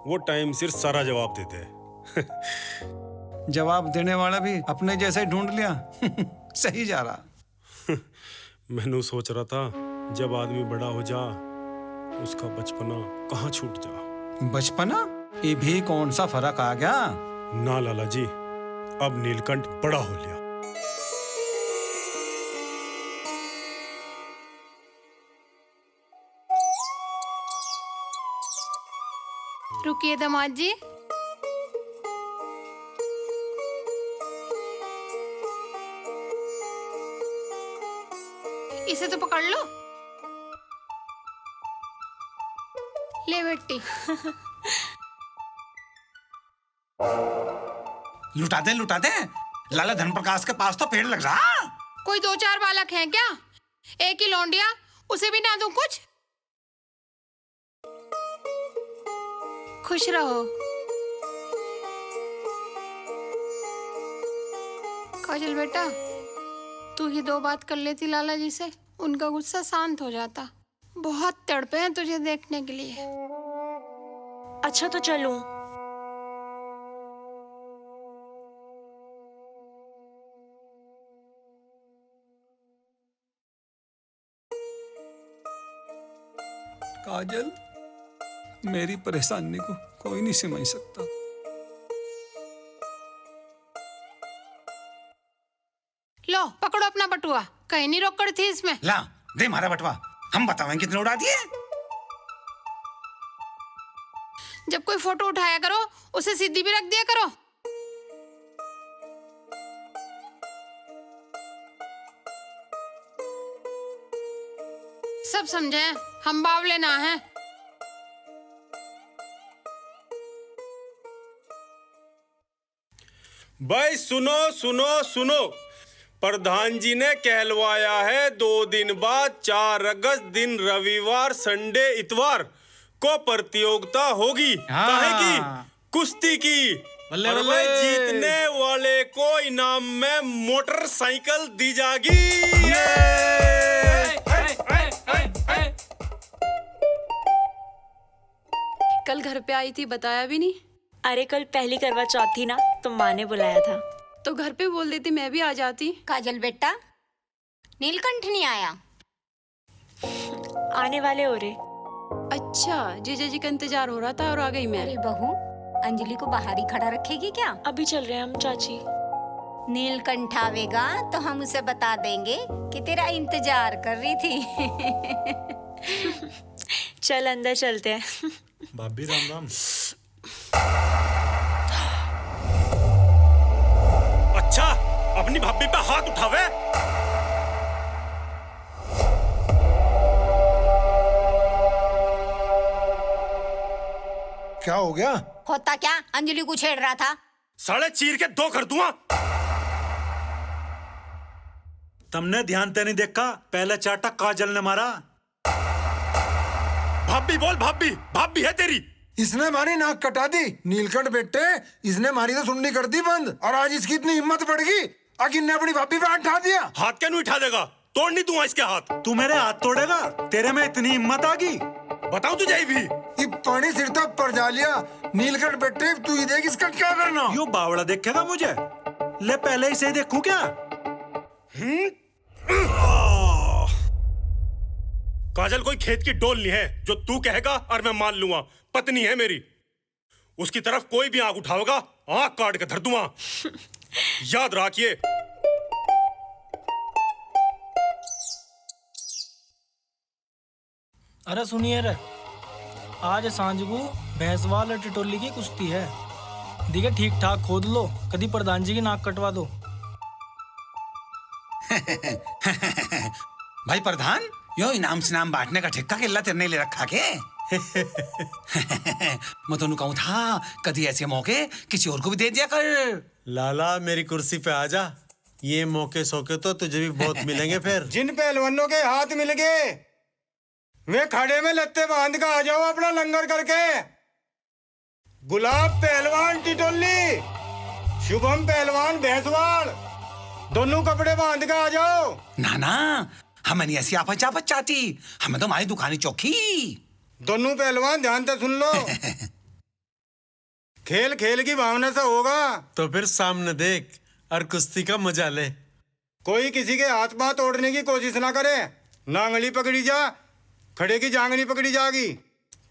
वो टाइम सिर सारा जवाब देते हैं। जवाब देने वाला भी अपने जैसा ही ढूंढ लिया। सही जा रहा। मैंने सोच रहा था जब आदमी बड़ा हो जा उसका बचपना कहाँ छूट जा। बचपना ये भी कौन सा फर्क आ गया? ना लाला जी, अब नीलकंठ बड़ा हो लिया। रुकिए दामाद जी। इसे तो पकड़ लो। ले बेटी। लुटा दे। लाला धनप्रकाश के पास तो पेड़ लग रहा। कोई 2-4 बालक हैं क्या? एक ही लौंडिया, उसे भी ना दूं कुछ? खुश रहो। काजल बेटा, तू ही 2 बात कर लेती लाला जी से, उनका गुस्सा शांत हो जाता। बहुत तड़पे हैं तुझे देखने के लिए। अच्छा तो चलूं? काजल, मेरी परेशानी को कोई नहीं समझ सकता। लो पकड़ो अपना बटुआ, कहीं नहीं रोकड़ थी इसमें। ला दे हमारा बटवा, हम बतावें कितने उड़ा दिए। जब कोई फोटो उठाया करो उसे सीधी भी रख दिया करो। सब समझे, हम बावले ना हैं। भाई सुनो, प्रधान जी ने कहलवाया है 2 दिन बाद 4 अगस्त दिन रविवार, संडे, इतवार को प्रतियोगिता होगी। काहे की? कुश्ती की। और भाई जीतने वाले को इनाम में मोटरसाइकिल दी जाएगी। कल घर पे आई थी, बताया भी नहीं। अरे कल पहली करवा चौथ थी ना, तो माँ ने बुलाया था। तो घर पे बोल देती, मैं भी आ जाती। काजल बेटा, नीलकंठ नहीं आया? आने वाले हो रे। अच्छा, जीजा जी का इंतजार हो रहा था और आ गई मैं। अरे बहू, अंजलि को बाहर ही खड़ा रखेगी क्या? अभी चल रहे हैं हम चाची। नीलकंठ आवेगा तो हम उसे बता देंगे कि तेरा इंतजार कर रही थी। चल अंदर चलते हैं। भाभी राम राम। अच्छा, अपनी भाभी पे हाथ उठावे। क्या हो गया? होता क्या, अंजलि को छेड़ रहा था। साले चीर के 2 कर दूंगा। तुमने ध्यान से नहीं देखा, पहले चाटा काजल ने मारा। भाभी बोल, भाभी है तेरी। इसने हमारी नाक कटा दी। नीलकंठ बेटे, इसने हमारी तो सुननी कर दी बंद, और आज इसकी इतनी हिम्मत बढ़ गई आखिर ने अपनी भाभी पे हाथ उठा दिया। हाथ क्या नहीं उठा देगा, तोड़ नहीं दूंगा इसके हाथ। तू मेरे हाथ तोड़ेगा? तेरे में इतनी हिम्मत आ गई? बताओ तुझे भी। ये पानी सिर तक पर जा लिया। नीलकंठ बेटे, तू ही देख इसका क्या करना। यो बावड़ा देखेगा मुझे? ले पहले ही से देखूं क्या? काजल कोई खेत की डोल नहीं है जो तू कहेगा और मैं मान लूंगा। पत्नी है मेरी, उसकी तरफ कोई भी आंख उठाएगा आंख काट के धर दूंगा। याद रखिए। अरे सुनिए रे, आज सांझ को भैंसवाल टिटोली की कुश्ती है। दिखे ठीक ठाक खोद लो, कभी प्रधान जी की नाक कटवा दो। भाई प्रधान, यो इनाम सिनाम बांटने का ठेका किल्ला तेरे ले रखा के? मैं तो कहूँ था कभी ऐसे मौके किसी और को भी दे दिया कर। लाला मेरी कुर्सी पे आ जा, ये मौके सौके तो तुझे भी बहुत मिलेंगे फिर। जिन पहलवानों के हाथ मिल गए वे खड़े में लत्ते बांध कर आ जाओ अपना लंगर करके। गुलाब पहलवान टिटोली, शुभम पहलवान भैंसवाल, दोनों कपड़े बांध कर आ जाओ। ना हमें नहीं ऐसी आपस चापस चाहती, हमें तो हमारी दुकानी चौकी। दोनों पहलवान ध्यान से सुन लो। खेल खेल की भावना से होगा तो फिर सामने देख और कुश्ती का मजा ले। कोई किसी के हाथ पांव तोड़ने की कोशिश ना करे। नांगली पकड़ी जा, खड़े की जांगली पकड़ी जाएगी,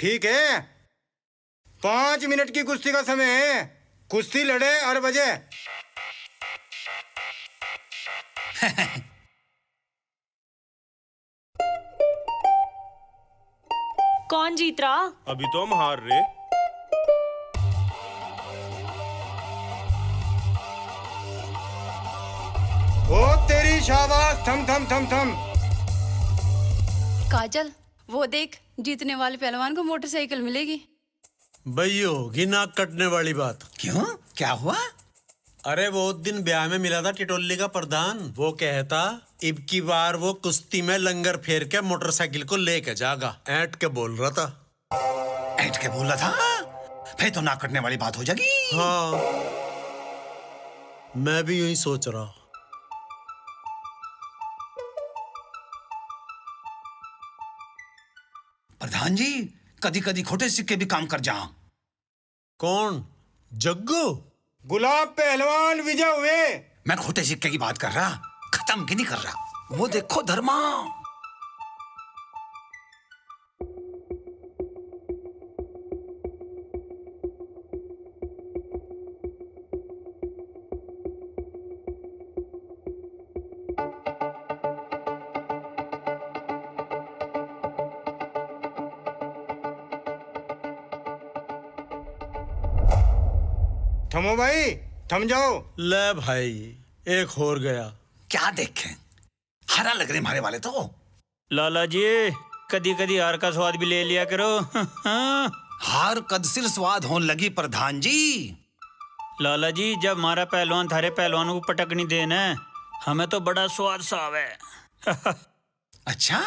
ठीक है? 5 मिनट की कुश्ती का समय है। कुश्ती लड़े और बजे। कौन जीत रहा? अभी तो हम हार रहे। ओ तेरी शाबाश। थम थम थम थम। काजल, वो देख, जीतने वाले पहलवान को मोटरसाइकिल मिलेगी। भाई होगी नाक कटने वाली बात। क्यों, क्या हुआ? अरे वो दिन ब्याह में मिला था टिटोली का प्रधान। वो कहता इब की बार वो कुश्ती में लंगर फेर के मोटरसाइकिल को लेके जागा। ऐंठ के बोल रहा था। ऐंठ के बोल रहा था? फिर तो नाक कटने वाली बात हो जाएगी। हाँ, मैं भी यूं ही सोच रहा। प्रधान जी, कदी कदी खोटे सिक्के भी काम कर जा। कौन? जग्गू? गुलाब पहलवान विजय हुए। मैं खोटे सिक्के की बात कर रहा, खत्म की नहीं कर रहा। वो देखो धर्मा। थमो भाई, थम जाओ। ले भाई, एक और गया। क्या देखें, हरा लग रहे मारे वाले तो। लाला जी, कदी कदी हार का स्वाद भी ले लिया करो। हार कद सिर स्वाद होने लगी प्रधान जी। लाला जी, जब हमारा पहलवान थारे पहलवानों को पटकनी देना है, हमें तो बड़ा स्वाद साव है। अच्छा,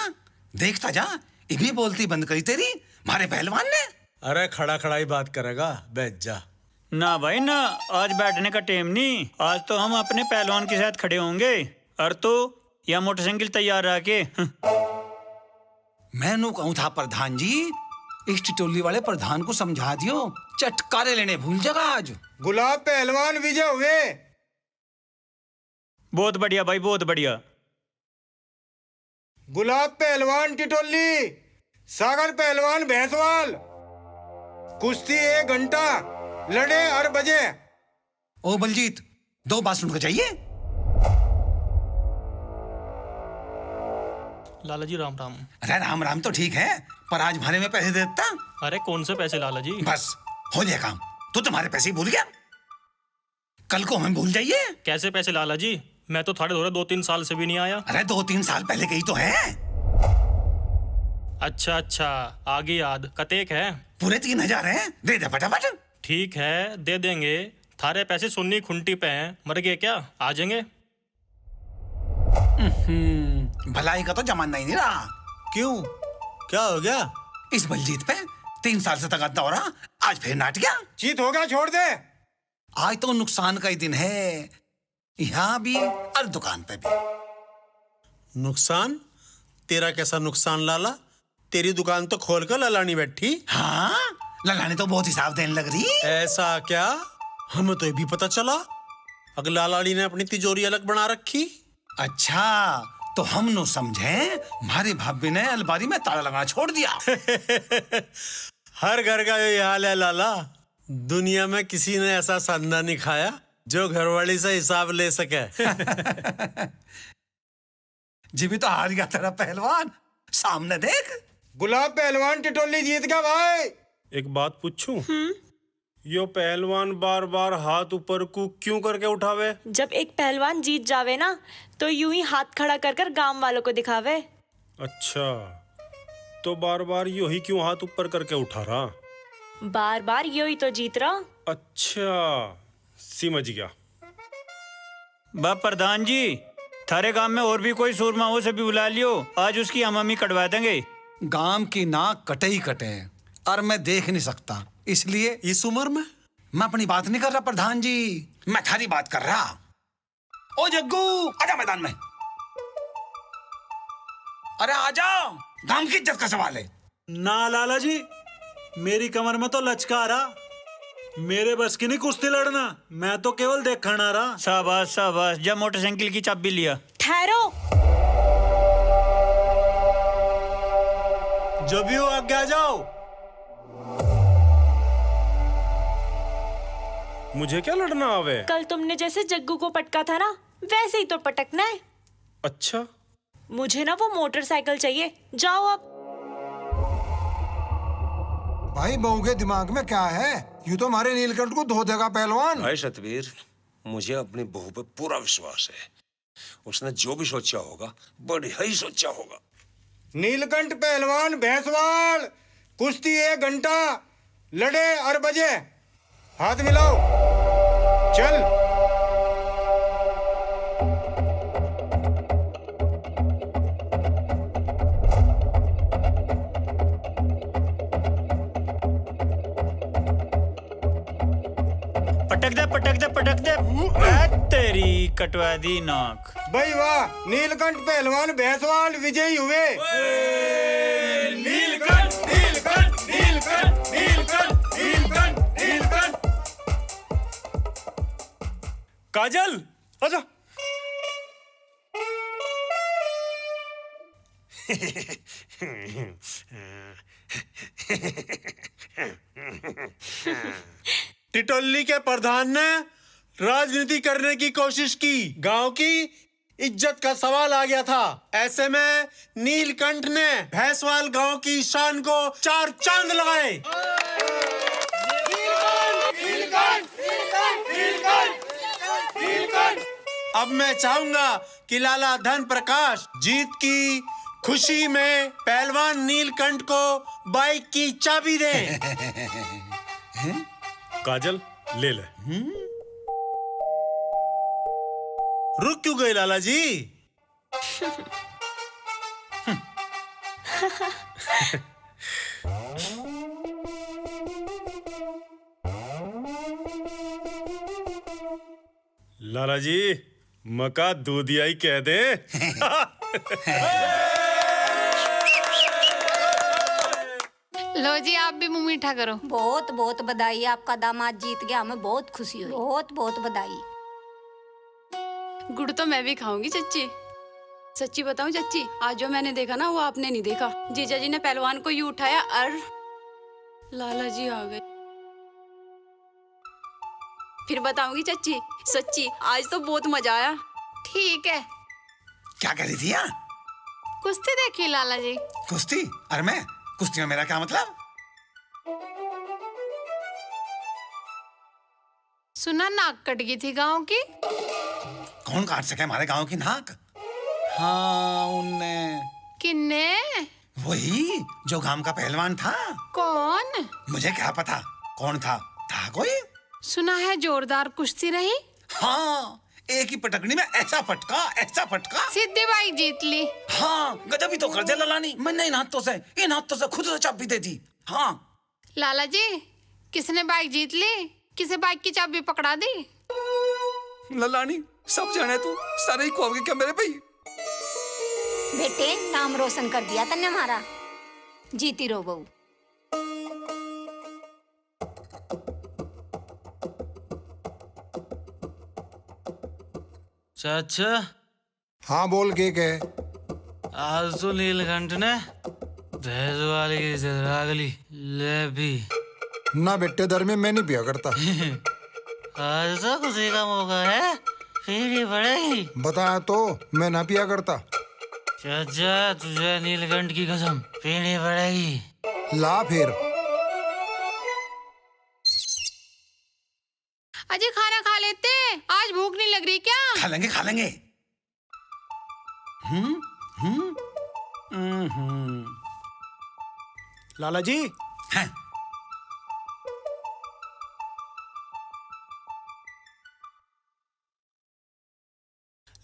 देखता जा, ये भी बोलती बंद करी तेरी मारे पहलवान ने। अरे खड़ा खड़ा ही बात करेगा, बैठ जा। ना भाई ना, आज बैठने का टाइम नहीं। आज तो हम अपने पहलवान के साथ खड़े होंगे। और तो या मोटरसाइकिल तैयार रखे। मैंने कहूं था प्रधान जी, इस टिटोली वाले प्रधान को समझा दियो, चटकारे लेने भूल जाएगा आज। गुलाब पहलवान विजय हुए। बहुत बढ़िया भाई, बहुत बढ़िया। गुलाब पहलवान टिटोली, सागर पहलवान भैंसवाल। कुश्ती 1 घंटा, लड़े और बजे। ओ बलजीत, 2 बात सुनकर चाहिए। लाला जी राम राम। अरे राम राम तो ठीक है, पर आज भारे में पैसे दे देता। अरे कौन से पैसे लाला जी? बस हो गया काम। तू तुम्हारे पैसे ही भूल गया, कल को हमें भूल जाइए। कैसे पैसे लाला जी? मैं तो थारे धोरे 2-3 साल से भी नहीं आया। अरे 2-3 साल पहले के ही तो है। अच्छा अच्छा, आगे याद कतेक है? पूरे 3000 है, दे दे फटाफट। ठीक है, दे देंगे। थारे पैसे सुन्नी खुंटी पे हैं, मर गए क्या? आ जाएंगे। भलाई का तो जमाना ही नहीं रहा। क्यों, क्या हो गया? इस बलजीत पे 3 साल से तगादा हो रहा, आज फिर नाट गया। चीत हो गया, छोड़ दे। आज तो नुकसान का ही दिन है, यहाँ भी और दुकान पे भी। नुकसान? तेरा कैसा नुकसान लाला? तेरी दुकान तो खोल कर ललानी बैठी। हाँ, ललानी तो बहुत हिसाब देने लग रही। ऐसा क्या? हमें तो ये भी पता चला, अगला लाड़ी ने अपनी तिजोरी अलग बना रखी। अच्छा, तो हम नो समझे हमारी भाभी ने अलमारी में ताला लगाना छोड़ दिया। हर घर का यही हाल है लाला। दुनिया में किसी ने ऐसा संदा नहीं खाया जो घरवाली से हिसाब ले सके। जी भी तो हार गया तेरा पहलवान, सामने देख। गुलाब पहलवान टिटोली जीत गया भाई। एक बात पूछूं? यो पहलवान बार बार हाथ ऊपर को क्यों करके उठावे? जब एक पहलवान जीत जावे ना, तो यूं ही हाथ खड़ा कर कर गांव वालों को दिखावे। अच्छा, तो बार बार यो ही क्यों हाथ ऊपर करके उठा रहा? बार बार यो ही तो जीत रहा। अच्छा, समझ गया। बाप प्रधान जी, थारे गांव में और भी कोई सूरमा हो से भी बुला लियो, आज उसकी हम अम्मी कटवा देंगे। गांव की नाक कटे ही कटे, और मैं देख नहीं सकता, इसलिए इस उम्र में मैं अपनी बात नहीं कर रहा प्रधान जी, मैं थारी बात कर रहा। ओ जग्गू, आजा मैदान में। अरे आजा, गांव की इज्जत का सवाल है। ना लाला जी, मेरी कमर में तो लचका रहा, मेरे बस की नहीं कुश्ती लड़ना, मैं तो केवल देखने आ रहा। शाबाश शाबाश, जब मोटरसाइकिल की चाबी लिया। ठहरो, जो भी हो आगे आ जाओ। मुझे क्या लड़ना आवे? कल तुमने जैसे जग्गू को पटका था ना, वैसे ही तो पटकना है। अच्छा, मुझे ना वो मोटरसाइकिल चाहिए, जाओ अब। भाई बहू के दिमाग में क्या है? यूं तो हमारे नीलकंठ को धो देगा पहलवान। भाई सतवीर, मुझे अपनी बहू पे पूरा विश्वास है। उसने जो भी सोचा होगा बढ़िया ही सोचा होगा। नीलकंठ पहलवान भैंसवाल, कुश्ती 1 घंटा, लड़े और बजे। हाथ मिलाओ, चल। पटक दे पटक दे पटक दे। ए, तेरी कटवा दी नाक। भाई वाह, नीलकंठ पहलवान भैंसवाल विजयी हुए। नीलकंठ नीलकंठ नीलकंठ नीलकंठ नीलकंठ नीलकंठ। काजल आजा। टिटोली के प्रधान ने राजनीति करने की कोशिश की, गांव की इज्जत का सवाल आ गया था। ऐसे में नीलकंठ ने भैंसवाल गांव की शान को 4 चांद लगाए। अब मैं चाहूंगा कि लाला धन प्रकाश जीत की खुशी में पहलवान नीलकंठ को बाइक की चाबी दे। काजल ले ले। रुक क्यों गए लाला जी? लाला जी, मका दूधियाई कह दे। लो जी, आप भी मुंह मीठा करो। बहुत बहुत बधाई, आपका दामाद जीत गया, हमें बहुत खुशी हुई। बहुत बहुत बधाई। गुड़ तो मैं भी खाऊंगी चच्ची। सच्ची बताऊं चच्ची, आज जो मैंने देखा ना वो आपने नहीं देखा। जीजा जी ने पहलवान को यूं उठाया और लाला जी आ गए। फिर बताऊंगी चच्ची, सच्ची आज तो बहुत मजा आया। ठीक है। क्या कर रही थी यहाँ? कुश्ती देखी लाला जी। कुश्ती? अरे मैं कुश्ती में मेरा क्या मतलब? सुना नाक कट गई थी गांव की। कौन काट सके हमारे गांव की नाक? हाँ, उनने। किन्ने? वही जो गांव का पहलवान था। कौन? मुझे क्या पता कौन था कोई। सुना है जोरदार कुश्ती रही। हाँ, एक ही पटकनी में ऐसा फटका सीधी बाइक जीत ली। हाँ, गजब ही तो कर दिया ललानी। मैंने इन हाथों से खुद से चाबी दे दी। हाँ लाला जी, किसने बाइक जीत ली? किसे बाइक की चाबी पकड़ा दी? ललानी, सब जाने तू सारे ही खोगे क्या मेरे भाई? बेटे, नाम रोशन कर दिया तन्ने हमारा। जीती रहो बहू। चाचा। हाँ बोल के कहे। आज तो नीलकंठ ने भैंस वाले की रागली ले भी। ना बेटे, दर में मैं नहीं पिया करता। आज तो खुशी का मौका है, पीनी पड़ेगी। बताया तो मैं ना पिया करता। चाचा, तुझे नीलकंठ की कसम पीनी पड़ेगी। ला फिर। अजय खाना खा लेते, आज भूख नहीं लग रही क्या? खा लेंगे। लाला जी। हैं?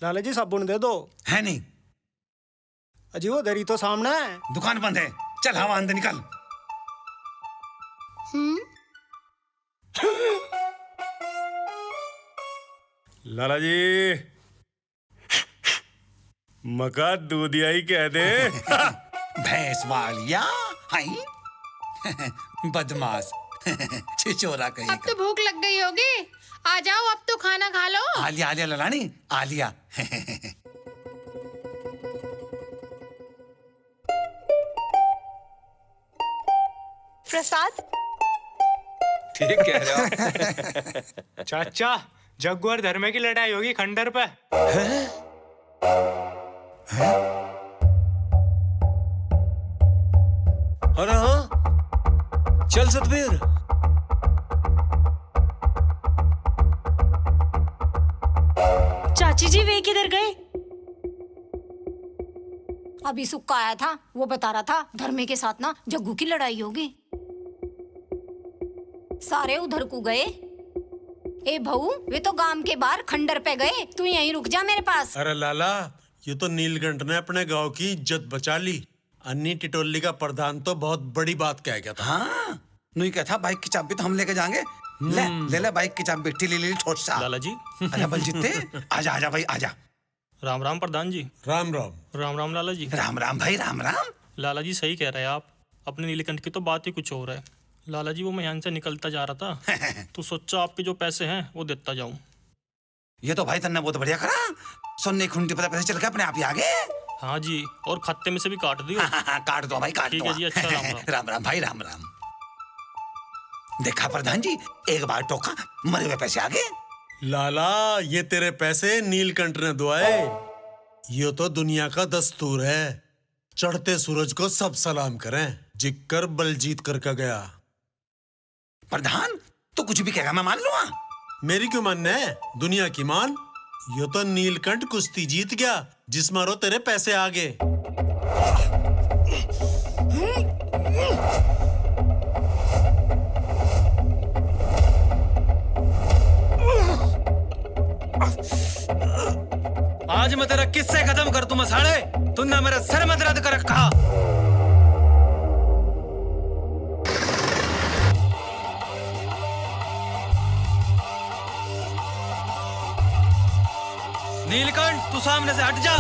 लाला जी साबुन दे दो। है नहीं। अजी वो दरी तो सामने है। दुकान बंद है, चल हवा अंदर निकल। लाला जी, मका दूधियाई कह दे। भैंस वालिया, हाई बदमाश, छिचोरा कहीं अब तो भूख लग गई होगी, आ जाओ अब तो खाना खा लो। आलिया ललानी, आलिया। प्रसाद, ठीक कह रहे हो। चाचा, जग्गू और धर्मे की लड़ाई होगी खंडर पे। अरे हाँ, चल सतबीर। चाची जी वे किधर गए? अभी सुक्का आया था, वो बता रहा था धर्मे के साथ ना जग्गू की लड़ाई होगी। सारे उधर को गए। ए बहू, वे तो गांव के बाहर खंडर पे गए, तू यहीं रुक जा मेरे पास। अरे लाला, ये तो नीलकंठ ने अपने गांव की इज्जत बचा ली। अन्नी टिटोली का प्रधान तो बहुत बड़ी बात कह गया था। हाँ, नुई क्या था, बाइक की चाबी तो हम लेके जाएंगे। ले बाइक की चाबी, बेटी ले ठोट सा। लाला जी। अरे बलजीते, आजा भाई आजा। राम राम प्रधान जी। राम राम। राम राम लाला जी। राम राम भाई, राम राम। लाला जी सही कह रहे हैं आप, अपने नीलकंठ की तो बात ही कुछ और है। लाला जी वो मैं यहाँ से निकलता जा रहा था तो सोचा आपके जो पैसे हैं वो देता जाऊं। ये तो भाई तन्ने बहुत बढ़िया करा, सोने खुंटी पर पैसे चल के अपने आप ही आ गए। हाँ जी, और खाते में से भी काट दियो। काट दो भाई, काट दो। ठीक है जी, अच्छा राम राम। राम राम भाई, राम राम। देखा प्रधान जी, एक बार टोका, मरे हुए पैसे आ गए। लाला, ये तेरे पैसे नीलकंठ ने दुआए। ये तो दुनिया का दस्तूर है, चढ़ते सूरज को सब सलाम करें। जिक्कर बलजीत करके गया। प्रधान तो कुछ भी कहेगा मैं मान लूंगा। मेरी क्यों मानना है, दुनिया की मान। ये तो नीलकंठ कुश्ती जीत गया, जिस मारो तेरे पैसे आ गए। आज मैं तेरा किस्से खत्म कर दूं मसाले। तूने मेरा सर में दर्द कर रखा। नीलकंठ, तू सामने से हट जा।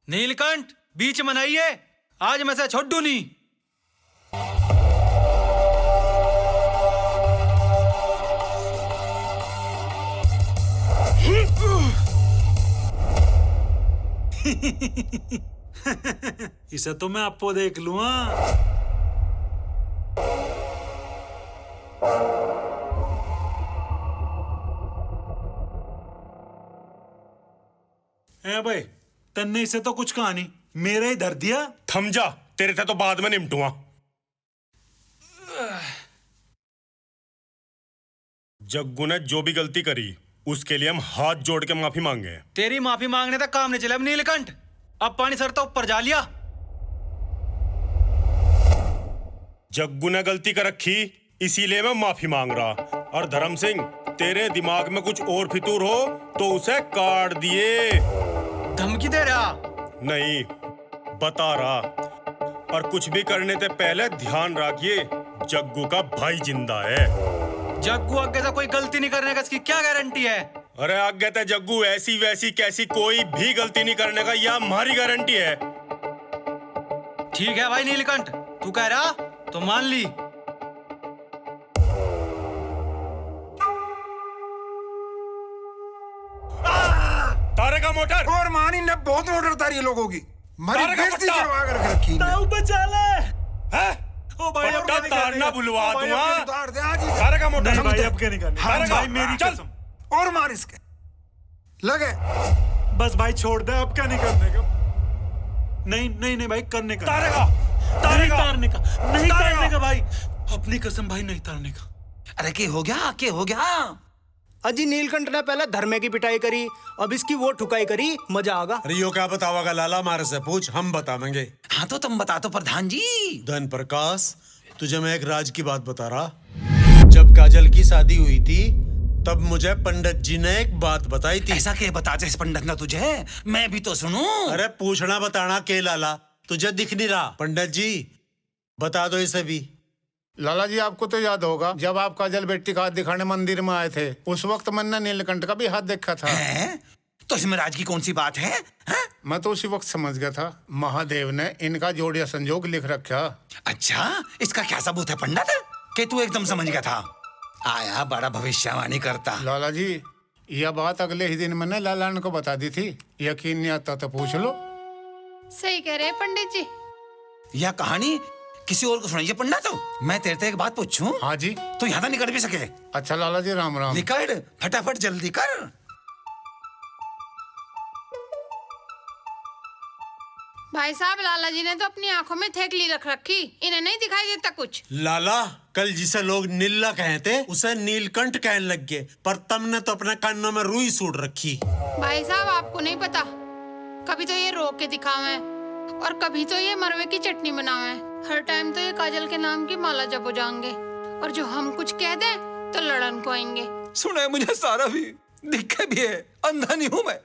नीलकंठ, बीच में नहीं है, आज मैं से छोड़ दूं नहीं। इसे तो मैं आपको देख लूंगा। ए भाई, तन्ने इसे तो कुछ कहा नहीं, मेरा ही धर दिया। थम जा, तेरे से तो बाद में निपटूंगा। जग्गू ने जो भी गलती करी उसके लिए हम हाथ जोड़ के माफी मांगे। तेरी माफी मांगने तक काम नहीं चला। अब नीलकंठ, अब पानी सर तो ऊपर जा लिया। जग्गू ने गलती कर रखी, इसीलिए मैं माफी मांग रहा। और धर्म सिंह, तेरे दिमाग में कुछ और फितूर हो तो उसे काट दिए। धमकी दे रहा? नहीं, बता रहा। और कुछ भी करने से पहले ध्यान रखिए, जग्गू का भाई जिंदा है। जग्गू आगे से कोई गलती नहीं करने का इसकी क्या गारंटी है? अरे आगे तो जग्गू ऐसी वैसी कैसी कोई भी गलती नहीं करने का, यह हमारी गारंटी है। ठीक है भाई नीलकंठ, तू कह रहा तो मान ली। तारे का मोटर और मानी ने बहुत मोटर तारी लोगों की मरी बेइज्जती करवा कर रखी। ताऊ बचा ले। हैं? ओ भाई अब क्या तारना बुलवा दूंगा। उतार दे आज ही। तारे का मोटर। नहीं भाई, अब क्या नहीं करना। हाँ, भाई मेरी कसम। और मार इसके लगे। बस भाई छोड़ दे, अब क्या नहीं करने का। नहीं नहीं नहीं भाई, करने का। तारे का नहीं तारने का, नहीं तारने का भाई, अपनी कसम भाई, नहीं तारने का। अरे क्या हो गया, क्या हो गया? अजी नीलकंठ ने पहले धर्मे की पिटाई करी, अब इसकी वो ठुकाई करी, मजा आगा। अरे यो क्या बतावागा लाला, हमारे से पूछ, हम बतावेंगे। हाँ तो तुम बता दो प्रधान जी। धन प्रकाश, तुझे मैं एक राज की बात बता रहा। जब काजल की शादी हुई थी तब मुझे पंडित जी ने एक बात बताई थी। ऐसा क्या बता इस पंडित ने तुझे, मैं भी तो सुनूं। अरे पूछना बताना के लाला, तुझे दिख नहीं रहा। पंडित जी बता दो इसे भी। लाला जी, आपको तो याद होगा जब आप काजल बेटी का हाथ दिखाने मंदिर में आए थे, उस वक्त मैंने नीलकंठ का भी हाथ देखा था। तो इसमें राज की कौन सी बात है? मैं तो उसी वक्त समझ गया था, महादेव ने इनका जोड़िया संजोग लिख रखा। अच्छा, इसका क्या सबूत है पंडित कि तू एकदम समझ गया था? आया बड़ा भविष्यवाणी करता। लाला जी, यह बात अगले ही दिन मैंने लालान को बता दी थी, यकीन नहीं आता तो पूछ लो। सही कह रहे हैं पंडित जी। यह कहानी किसी और को सुनाइए पढ़ना तो। मैं तेरे से एक बात पूछूं? हाँ जी। तू यहाँ तो निकल भी सके? अच्छा लाला जी, राम राम। निकल फटाफट, जल्दी कर। भाई साहब, लाला जी ने तो अपनी आंखों में थेकली रख रखी, इन्हें नहीं दिखाई देता कुछ। लाला, कल जिसे लोग नीला कहते उसे नीलकंठ कहने लग गए, पर तुमने तो अपने कानों में रुई सूट रखी। भाई साहब, आपको नहीं पता, कभी तो ये रोक के दिखावे और कभी तो ये मरवे की चटनी बनावे। हर टाइम तो ये काजल के नाम की माला जपो जाएंगे, और जो हम कुछ कह दें तो लड़न को आएंगे। सुने मुझे सारा भी, दिखे भी है, अंधा नहीं हूँ मैं।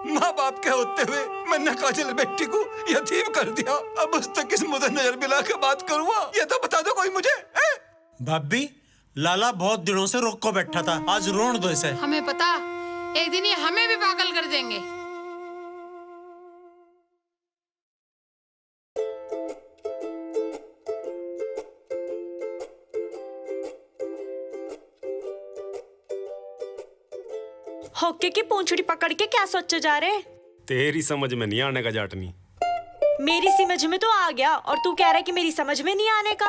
माँ बाप के होते हुए मैंने काजल बेटी को यतीम कर दिया। अब उस तक किस मुझे नजर मिला के बात करूँगा, ये तो बता दो कोई मुझे। भाभी, लाला बहुत दिनों से रोक को बैठा था, आज रोन दो इसे। हमें पता, एक दिन ये हमें भी पागल कर देंगे। होके की पूंछड़ी पकड़ के क्या सोचे जा रहे? तेरी समझ में नहीं आने का जाटनी। मेरी समझ में तो आ गया, और तू कह रहा है कि मेरी समझ में नहीं आने का।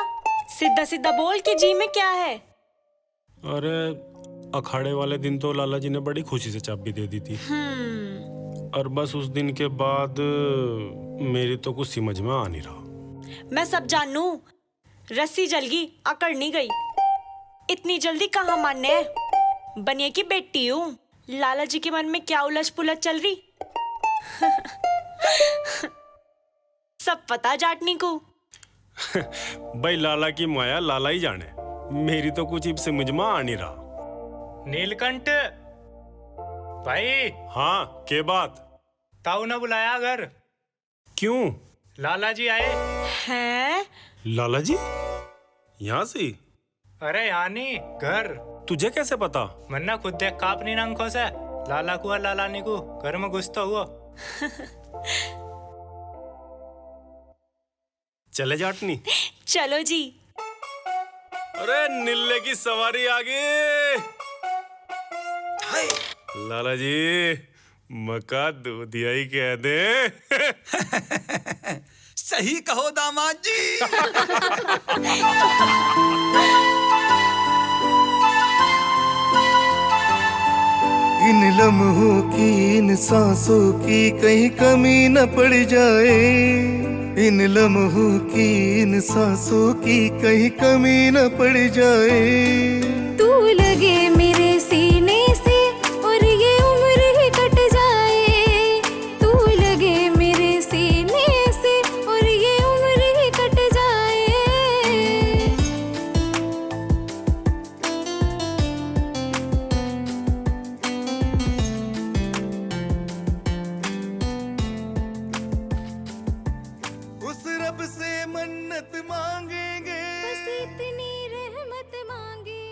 सीधा सीधा बोल कि जी में क्या है। अरे अखाड़े वाले दिन तो लाला जी ने बड़ी खुशी से चाबी दे दी थी, और बस उस दिन के बाद मेरी तो कुछ समझ में आ नहीं रहा। मैं सब जानू, रस्सी जल गई, अकड़ नहीं गई। इतनी जल्दी कहाँ मानने है? बनिए की बेटी हूँ। लाला जी के मन में क्या उलझ पुलझ चल रही सब पता जाटनी को। भाई लाला की माया लाला ही जाने, मेरी तो कुछ इब समझ में आ नहीं रहा। नीलकंठ भाई। हाँ, के बात? ताऊ ने बुलाया घर। क्यों? लाला जी आए हैं? लाला जी यहाँ से? अरे यहाँ नहीं, घर। तुझे कैसे पता? मन्ना खुद देख का अपनी आंखों से। लाला को और लालानी को घर में घुसता हुआ। चले जाटनी? चलो जी। अरे नीले की सवारी आ गई। लाला जी मका दूधिया ही कह दे। सही कहो दामाद जी। इन लम्हों की, इन सांसों की कहीं कमी न पड़ जाए। इन लम्हों की, इन सांसों की कहीं कमी न पड़ जाए। तू लगे मेरा